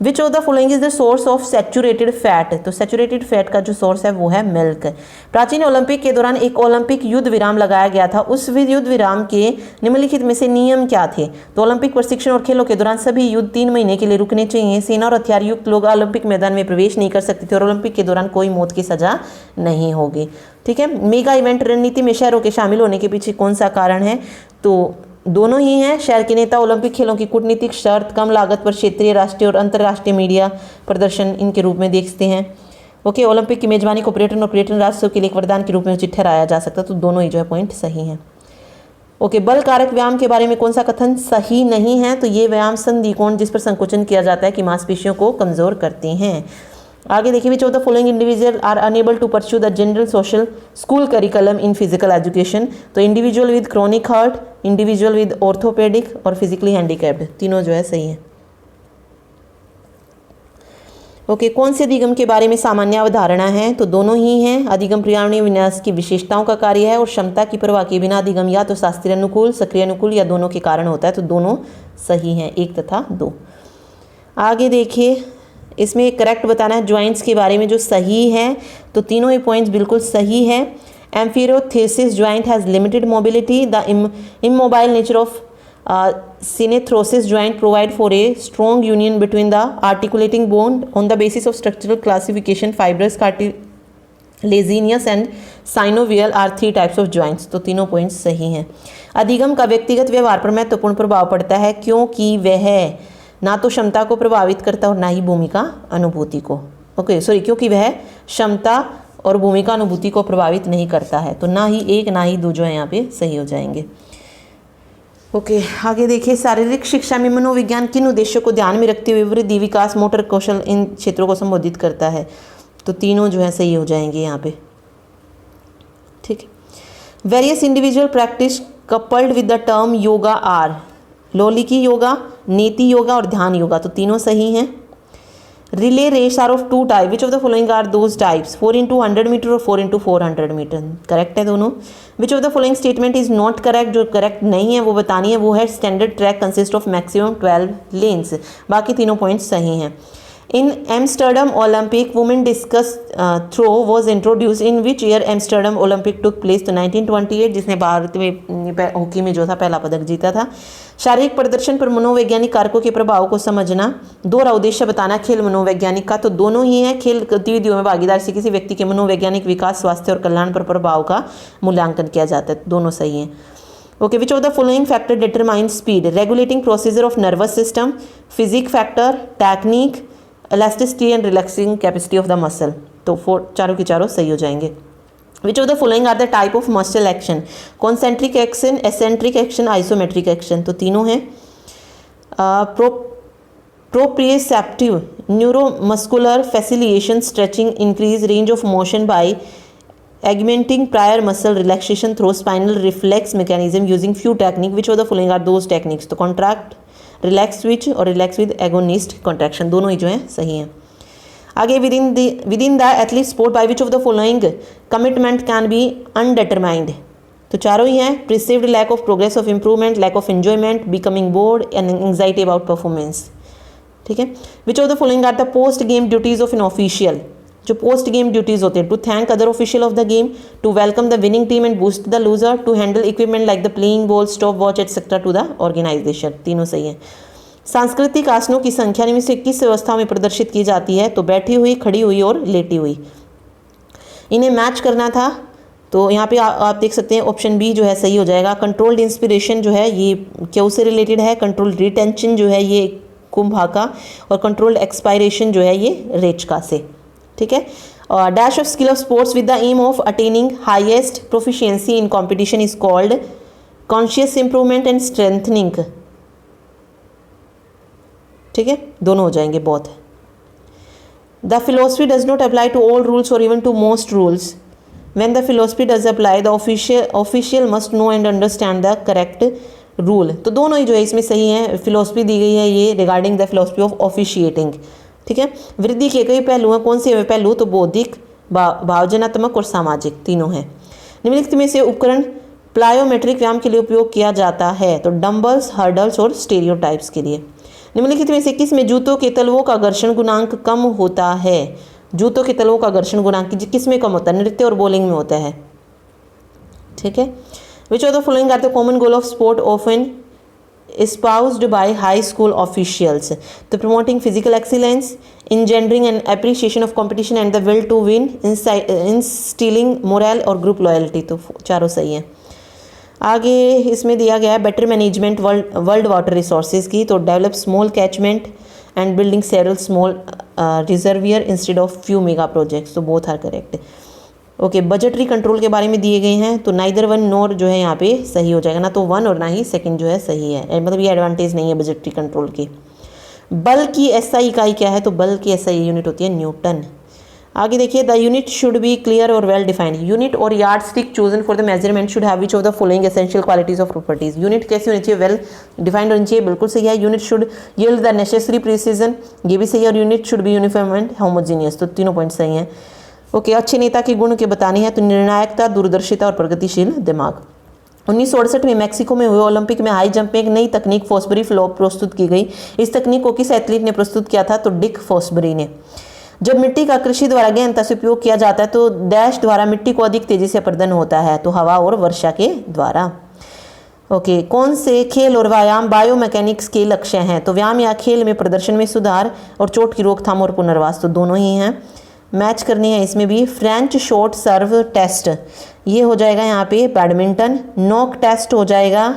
Which of the following is the source of saturated fat? तो सैचुरेटेड फैट का जो सोर्स है वो है मिल्क। प्राचीन ओलंपिक के दौरान एक ओलंपिक युद्ध विराम लगाया गया था, उस युद्ध विराम के निम्नलिखित में से नियम क्या थे? तो ओलंपिक प्रशिक्षण और खेलों के दौरान सभी युद्ध 3 महीने के लिए रुकने चाहिए। सेना और हथियार युक्त लोग ओलंपिक मैदान में प्रवेश नहीं कर सकते थे और ओलंपिक के दौरान कोई मौत की सजा नहीं होगी, ठीक है। मेगा इवेंट रणनीति में शहरों के शामिल होने के पीछे कौन सा कारण है? तो दोनों ही हैं। शहर के नेता ओलंपिक खेलों की कूटनीतिक शर्त, कम लागत पर क्षेत्रीय, राष्ट्रीय और अंतर्राष्ट्रीय मीडिया प्रदर्शन इनके रूप में देखते हैं। ओके, ओलंपिक की मेजबानी को पर्यटन और पर्यटन राष्ट्रों के लिए एक वरदान के रूप में उचित ठहराया जा सकता है। तो दोनों ही जो है पॉइंट सही हैं। ओके, बल कारक व्यायाम के बारे में कौन सा कथन सही नहीं है? तो ये व्यायाम संधि कोण जिस पर संकोचन किया जाता है कि मांसपेशियों को कमजोर करते हैं। आगे देखिए, which of the following individual are unable to pursue the general social school curriculum in physical education? तो individual with chronic heart, individual with orthopaedic और फिजिकली हैंडीकैप्ड, तीनों जो है सही है। ओके, कौन से अधिगम के बारे में सामान्य अवधारणा है? तो दोनों ही हैं। अधिगम पर्यावरणीय विन्यास की विशेषताओं का कार्य है और क्षमता की परवाह किए बिना अधिगम या तो शास्त्रीय अनुकूल, सक्रिय अनुकूल या दोनों के कारण होता है। तो दोनों सही हैं, 1 तथा 2। आगे देखिए, इसमें करेक्ट बताना है ज्वाइंट्स के बारे में जो सही है। तो तीनों ही पॉइंट्स बिल्कुल सही है। Amphiarthrosis joint has limited mobility, the immobile nature of synethrosis joint provide for a strong union between the articulating bone on the basis of structural classification. Fibrous, cartilaginous and synovial are 3 types of joints. तो तीनों points सही हैं। अधिगम का व्यक्तिगत व्यवहार पर महत्वपूर्ण प्रभाव पड़ता है क्योंकि वह ना तो क्षमता को प्रभावित करता और ना ही भूमिका अनुभूति को। ओके सॉरी, क्योंकि वह क्षमता और भूमिका अनुभूति को प्रभावित नहीं करता है। तो ना ही 1 ना ही 2 जो है यहाँ पे सही हो जाएंगे। ओके, आगे देखिए, शारीरिक शिक्षा में मनोविज्ञान किन उद्देश्यों को ध्यान में रखते हुए वृद्धि, विकास, मोटर कौशल इन क्षेत्रों को संबोधित करता है? तो तीनों जो है सही हो जाएंगे यहाँ पे। ठीक है। Various individual practice coupled with the term yoga are लौलिकी योगा, नीति योगा और ध्यान योगा। तो तीनों सही हैं। Relay race are of 2 type, which of the following are those types? 4 into 100 metre और 4 into 400 मीटर। करेक्ट है दोनों। Which of the following statement is not correct? जो करेक्ट नहीं है वो बतानी है। वो है standard track consist of maximum 12 lanes. बाकी तीनों पॉइंट्स सही हैं। In Amsterdam Olympic women discus throw was introduce in which year? Amsterdam Olympic took place. तो 1928, जिसने भारत में हॉकी में जो था पहला पदक जीता था। शारीरिक प्रदर्शन पर मनोवैज्ञानिक कारकों के प्रभाव को समझना, दोहरा उद्देश्य बताना खेल मनोवैज्ञानिक का। तो दोनों ही है। खेल गतिविधियों में भागीदारी से किसी व्यक्ति के मनोवैज्ञानिक विकास, स्वास्थ्य और कल्याण पर प्रभाव का मूल्यांकन किया जाता है। दोनों सही हैं। Okay, which of the following factor determine speed? Regulating procedure of nervous system, physique factor, technique, elasticity and relaxing capacity of the muscle. तो चारों के चारों सही हो जाएंगे। Which of the following are the type of muscle action? Concentric action, eccentric action, isometric action. तो तीनों हैं। Proprioceptive, neuromuscular facilitation, stretching, increase range of motion by augmenting prior muscle relaxation through spinal reflex mechanism using few technique. Which of the following are those techniques? तो contract, relax switch और relax with agonist contraction, दोनों ही जो हैं सही हैं। आगे within the athlete sport by which of the following commitment can be undetermined? तो चारों ही हैं। perceived lack of progress of improvement, lack of enjoyment, becoming bored and anxiety about performance। ठीक है। Which of the following are the post game duties of an official? जो post game duties होते हैं, to thank other official of the game, to welcome the winning team and boost the loser, to handle equipment like the playing ball, stopwatch etcetera to the organisation. तीनों सही हैं। सांस्कृतिक आसनों की संख्या इनमें से किस व्यवस्था में प्रदर्शित की जाती है? तो बैठी हुई, खड़ी हुई और लेटी हुई। इन्हें मैच करना था तो यहाँ पे आप देख सकते हैं ऑप्शन बी जो है सही हो जाएगा। कंट्रोल्ड इंस्पिरेशन जो है ये क्यों से रिलेटेड है, कंट्रोल्ड रिटेंशन जो है ये कुंभा और कंट्रोल्ड एक्सपायरेशन जो है ये रेचका से। ठीक है। Dash of skill of sports with the aim of attaining highest proficiency in competition is called conscious improvement and strengthening. ठीक है, दोनों हो जाएंगे बहुत। The philosophy does not apply to all rules और even to most rules. When the philosophy does apply the official must know and understand the correct rule. तो दोनों ही जो है इसमें सही है। फिलोसफी दी गई है ये regarding the philosophy of officiating. ठीक है। वृद्धि के कई पहलू हैं। कौन से पहलू? तो बौद्धिक, भावजनात्मक और सामाजिक, तीनों हैं। निम्नलिखित में से उपकरण प्लायोमेट्रिक व्यायाम के लिए उपयोग किया जाता है? तो डंबल्स, हर्डल्स और स्टेरियोटाइप्स के लिए। निम्नलिखित में से किस में जूतों के तलवों का घर्षण गुणांक कम होता है? जूतों के तलवों का घर्षण गुणांक किस में कम होता है? नृत्य और बॉलिंग में होता है। ठीक है। Which of the following are the common goal of sport often espoused by high school officials? तो promoting physical excellence, engendering an appreciation of competition and the will to win, instilling morale और group loyalty। तो चारों सही हैं। आगे इसमें दिया गया है better management world water resources की, तो develop small catchment and building several small reservoir instead of few mega projects, तो both are correct. Okay, budgetary control के बारे में दिए गए हैं, तो नाइदर वन नोर जो है यहाँ पे सही हो जाएगा, ना तो वन और ना ही सेकंड जो है सही है, मतलब ये एडवांटेज नहीं है बजटरी कंट्रोल की। बल की एसआई इकाई क्या है, तो बल की एसआई यूनिट होती है न्यूटन। आगे देखिए, the unit should be clear और वेल डिफाइंड। यूनिट और yard stick chosen for the measurement should have which of the following essential qualities of properties. Unit कैसी होनी चाहिए, वेल डिफाइंड होनी चाहिए, बिल्कुल सही है। Unit should yield the necessary precision, ये भी सही है। और unit should be uniform and homogeneous, तो तीनों पॉइंट सही हैं। ओके, अच्छे नेता के गुण के बताने हैं, तो निर्णायकता, दूरदर्शिता और प्रगतिशील दिमाग। 1968 में मैक्सिको में हुए ओलंपिक में हाई जंप में एक नई तकनीक फॉसबरी फ्लॉप प्रस्तुत की गई। इस तकनीक को किस एथलीट ने प्रस्तुत किया था, तो डिक फॉसबरी ने। जब मिट्टी का कृषि द्वारा गहनता से उपयोग किया जाता है तो डैश द्वारा मिट्टी को अधिक तेजी से अपर्दन होता है, तो हवा और वर्षा के द्वारा। ओके, कौन से खेल और व्यायाम बायोमैकेनिक्स के लक्ष्य हैं, तो व्यायाम या खेल में प्रदर्शन में सुधार और चोट की रोकथाम और पुनर्वास, तो दोनों ही हैं। मैच करनी है इसमें भी। फ्रेंच शॉर्ट सर्व टेस्ट, ये हो जाएगा यहाँ पे बैडमिंटन। नॉक टेस्ट हो जाएगा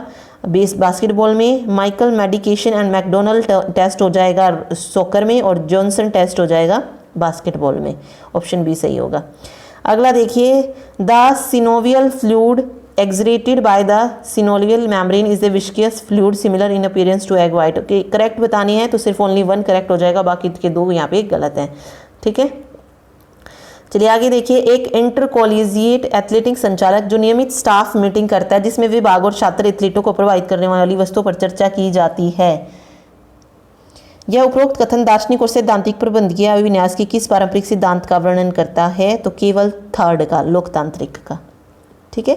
बास्केटबॉल में। Michael medication and McDonald test हो जाएगा सॉकर में। और जॉनसन टेस्ट हो जाएगा बास्केटबॉल में, ऑप्शन बी सही होगा। अगला देखिए, the synovial fluid excreted by the synovial membrane is the viscous fluid similar in appearance to egg white. Okay, correct बतानी है तो सिर्फ ओनली वन करेक्ट हो जाएगा, बाकी के दो यहाँ पे गलत हैं, ठीक है। चलिए आगे देखिए, एक इंटर कॉलेजिएट एथलेटिक संचालक जो नियमित स्टाफ मीटिंग करता है जिसमें विभाग और छात्र एथलीटों को प्रभावित करने वाली वस्तुओं पर चर्चा की जाती है। यह उपरोक्त कथन दार्शनिक और सैद्धांतिक प्रबंधकीय अभिविन्यास के किस पारंपरिक सिद्धांत का वर्णन करता है, तो केवल थर्ड का, लोकतांत्रिक का, ठीक है।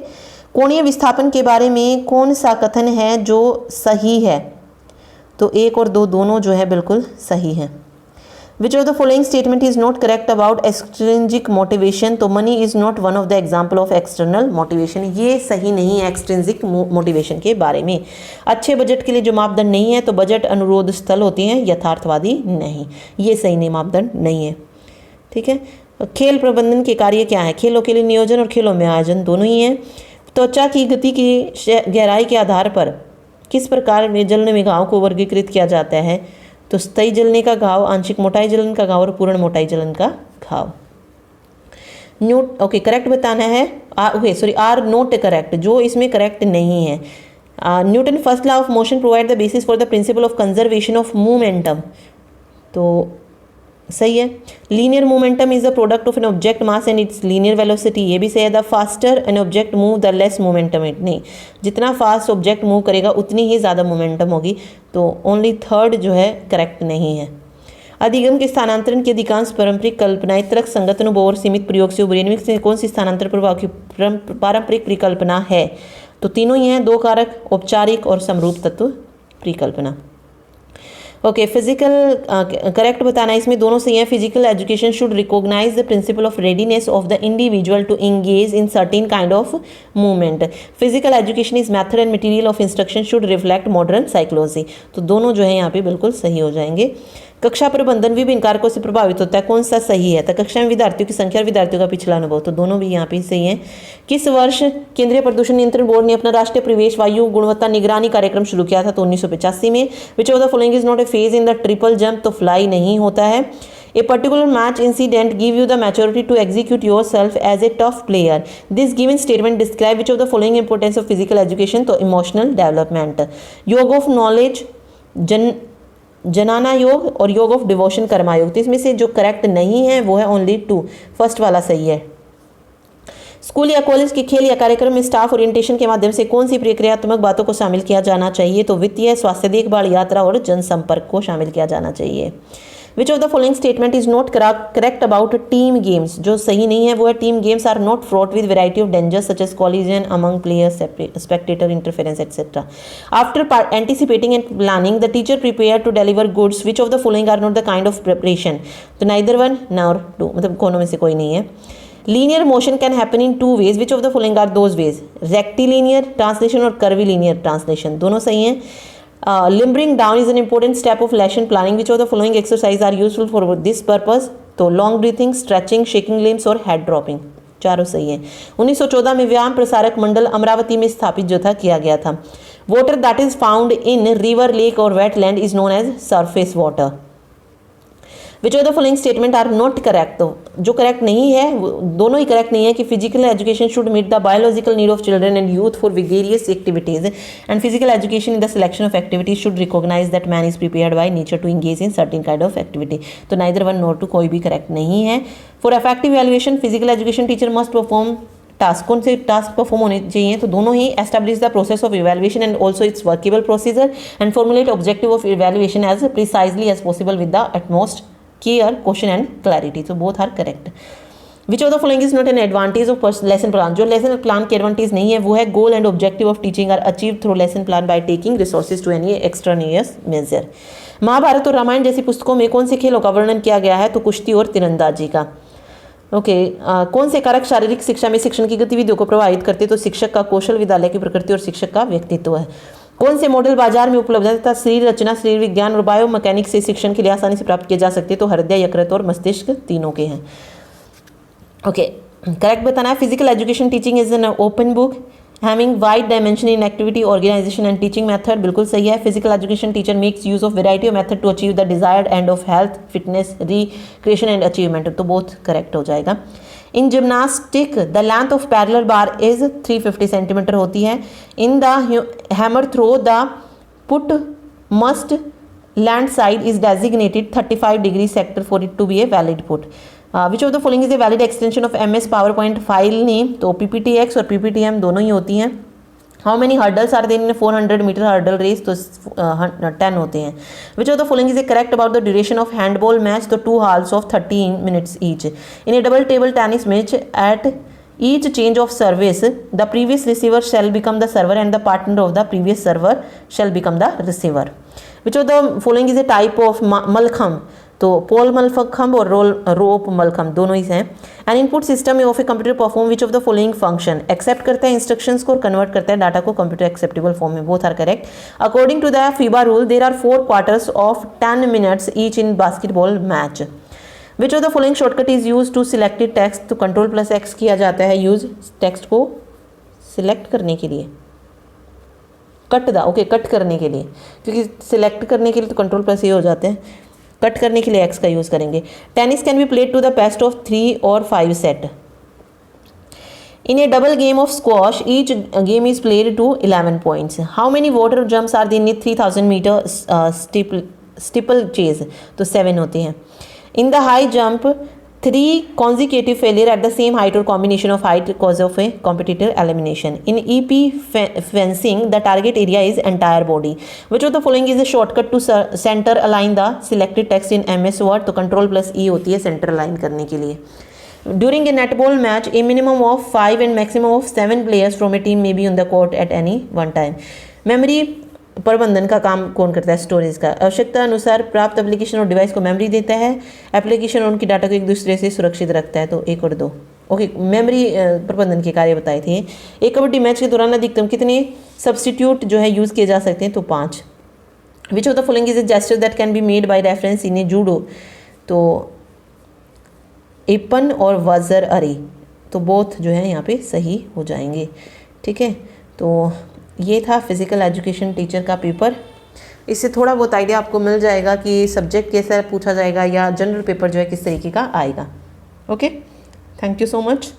कोणीय विस्थापन के बारे में कौन सा कथन है जो सही है, तो एक और दो दोनों जो है बिल्कुल सही है। Which of the following statement is not correct about extrinsic motivation, तो money is not one of the example of external motivation, ये सही नहीं है extrinsic motivation के बारे में। अच्छे बजट के लिए जो मापदंड नहीं है, तो बजट अनुरोध स्थल होती हैं, यथार्थवादी नहीं, ये सही नहीं, मापदंड नहीं है, ठीक है। खेल प्रबंधन के कार्य क्या है, खेलों के लिए नियोजन और खेलों में आयोजन दोनों ही हैं। त्वचा की गति की गहराई के आधार पर किस प्रकार में जलने में घाव को वर्गीकृत किया जाता है, तो स्थायी जलने का घाव, आंशिक मोटाई जलन का घाव और पूर्ण मोटाई जलन का घाव। ओके, करेक्ट बताना है। आर नोट करेक्ट, जो इसमें करेक्ट नहीं है। Newton first law of motion provide the basis for the principle of conservation of momentum, तो सही है। Linear momentum is the product of an object mass and it's linear velocity, ये भी सही है। The faster an object move the less momentum it, नहीं, जितना fast object move करेगा उतनी ही ज़्यादा मोमेंटम होगी, तो ओनली थर्ड जो है करेक्ट नहीं है। अधिगम के स्थानांतरण की अधिकांश पारंपरिक कल्पनाएं तर्क संगत अनुभव और सीमित प्रयोग से उभरी, इनमें से कौन सी स्थानांतरण प्रभाव की पारंपरिक परिकल्पना है, तो तीनों ही हैं, दो कारक, औपचारिक और समरूप तत्व परिकल्पना। ओके, फिजिकल करेक्ट बताना है, इसमें दोनों सही हैं। Physical education should recognise the principle of readiness of the individual to engage in certain kind of movement. Physical education is method and material of instruction should reflect modern psychology, तो दोनों जो है यहाँ पे बिल्कुल सही हो जाएंगे। कक्षा प्रबंधन विभिन्न कारकों से प्रभावित होता है, कौन सा सही है, तो कक्षा में विद्यार्थियों की संख्या और विद्यार्थियों का पिछला अनुभव, तो दोनों भी यहाँ पे सही हैं। किस वर्ष केंद्रीय प्रदूषण नियंत्रण बोर्ड ने अपना राष्ट्रीय परिवेश वायु गुणवत्ता निगरानी कार्यक्रम शुरू किया था, तो 1985 में। विच of the following is not A phase in the triple jump, तो फ्लाई नहीं होता है। A particular match incident give you the maturity to execute yourself as a tough player. This given statement describe which of the following importance of physical education, तो emotional development. योग of knowledge, जनाना योग और योग of devotion Karma योग, तो इसमें से जो करेक्ट नहीं है वो है ओनली 2, फर्स्ट वाला सही है। स्कूल या कॉलेज के खेल या कार्यक्रम में स्टाफ ओरिएंटेशन के माध्यम से कौन सी प्रक्रियात्मक बातों को शामिल किया जाना चाहिए, तो वित्तीय, स्वास्थ्य देखभाल, यात्रा और जनसंपर्क को शामिल किया जाना चाहिए। Which of the following statement is not correct about team games, जो सही नहीं है वो है team games are not fraught with variety of dangers such as collision among players, spectator interference etcetera. After anticipating and planning the teacher prepare to deliver goods, which of the following are not the kind of preparation, तो neither one nor two, मतलब दोनों में से कोई नहीं है। Linear motion can happen in 2 ways, which of the following are those ways, rectilinear translation और curvilinear translation, दोनों सही हैं। Limbering down is an important step of lesson planning. Which of the following exercise are useful for this purpose? तो long breathing, stretching, shaking limbs और head dropping. चारों सही है। 1914 में व्यायाम प्रसारक मंडल अमरावती में स्थापित जो था किया गया था। Water that is found in river, lake और wetland is known as surface water. Which of the following statement are not correct. तो जो करेक्ट नहीं है, दोनों ही करेक्ट नहीं है कि physical education should meet the biological need of children and youth for vigorous activities and physical education in the selection of activities should recognise that man is prepared by nature to engage in certain kind of activity. तो neither one not two, कोई भी correct नहीं है। For effective evaluation physical education teacher must perform task. कौन से task perform होने चाहिए? तो दोनों ही establish the process of evaluation and also its workable procedure and formulate objective of evaluation as precisely as possible with the utmost care, caution and clarity. So both are correct. Which of the following is not an advantage of lesson plan? जो lesson plan के advantage नहीं है वो है goal and objective of teaching are achieved through lesson plan by taking resources to any extraneous measure. Mahabharat और रामायण जैसी पुस्तकों में कौन से खेलों का वर्णन किया गया है? तो कुश्ती और तीरंदाजी का। ओके कौन से कारक शारीरिक शिक्षा में शिक्षण की गतिविधियों को प्रभावित करते? तो शिक्षक का कौशल, विद्यालय की प्रकृति और शिक्षक का व्यक्तित्व है। कौन से मॉडल बाजार में उपलब्ध है तथा शरीर रचना, शरीर विज्ञान और बायो मैकेनिक्स से शिक्षण के लिए आसानी से प्राप्त किए जा सकते हैं? तो हृदय, यकृत और मस्तिष्क तीनों के हैं। ओके करेक्ट बताना है। Physical education teaching is an open book, having wide dimension in activity organisation and teaching method, बिल्कुल सही है। Physical education teacher makes use of variety of method to achieve the desired end of health, fitness, recreation and achievement, तो both correct हो जाएगा। In gymnastic the length of parallel bar is 350 centimetre होती है। In the hammer throw the put must land side is designated 35 degree sector for it to be a valid put. Which of the following is a valid extension of MS PowerPoint file name? तो PPTX और PPTM दोनों ही होती हैं। How many hurdles are there in 400 metre hurdle race? तो 10 होते हैं। Which of the following is a correct about the duration of handball match? तो 2 halves of 13 minutes each. In a double table tennis match at each change of service the previous receiver shall become the server and the partner of the previous server shall become the receiver. Which of the following is a type of mallakhamb? तो pole mallakhamb और rope mallakhamb दोनों ही हैं। An input system of a computer perform which of the following function? Accept करता है instructions को और convert करता है डाटा को कंप्यूटर एक्सेप्टेबल फॉर्म में, both are correct. According to the FIBA rule there are 4 quarters of 10 minutes each in basketball match. Which of the following shortcut is use to selected text? तो Ctrl+X किया जाता है use text को select करने के लिए, cut करने के लिए, क्योंकि सिलेक्ट करने के लिए तो Ctrl+A हो जाते हैं, कट करने के लिए X का यूज करेंगे। Tennis can be played to the best of 3 और 5 set. In a double game of squash, each game is played to 11 points. How many water jumps are there in a 3000 meter steeplechase? तो 7 होते हैं। In the high jump, 3 consecutive failure at the same height or combination of height cause of a competitor elimination. In EP fencing, the target area is entire body. Which of the following is a shortcut to center align the selected text in MS Word? तो Ctrl+E होती है center align करने के लिए। During a netball match, a minimum of 5 and maximum of 7 players from a team may be on the court at any one time. Memory प्रबंधन का काम कौन करता है? स्टोरेज का। आवश्यकता अनुसार प्राप्त एप्लीकेशन और डिवाइस को मेमोरी देता है, एप्लीकेशन और उनकी डाटा को एक दूसरे से सुरक्षित रखता है। तो 1 और 2 ओके। मेमोरी प्रबंधन के कार्य बताए थे। एक कबड्डी मैच के दौरान अधिकतम कितने सब्सटीट्यूट जो है यूज़ किए जा सकते हैं? तो 5। विच of the following is a gesture that can be made by reference in A judo? तो इपन और वजर अरी, तो बोथ जो है यहाँ पे सही हो जाएंगे। ठीक है, तो ये था फिज़िकल एजुकेशन टीचर का पेपर। इससे थोड़ा बहुत आइडिया आपको मिल जाएगा कि सब्जेक्ट कैसा पूछा जाएगा या जनरल पेपर जो है किस तरीके का आएगा। Okay, thank you so much.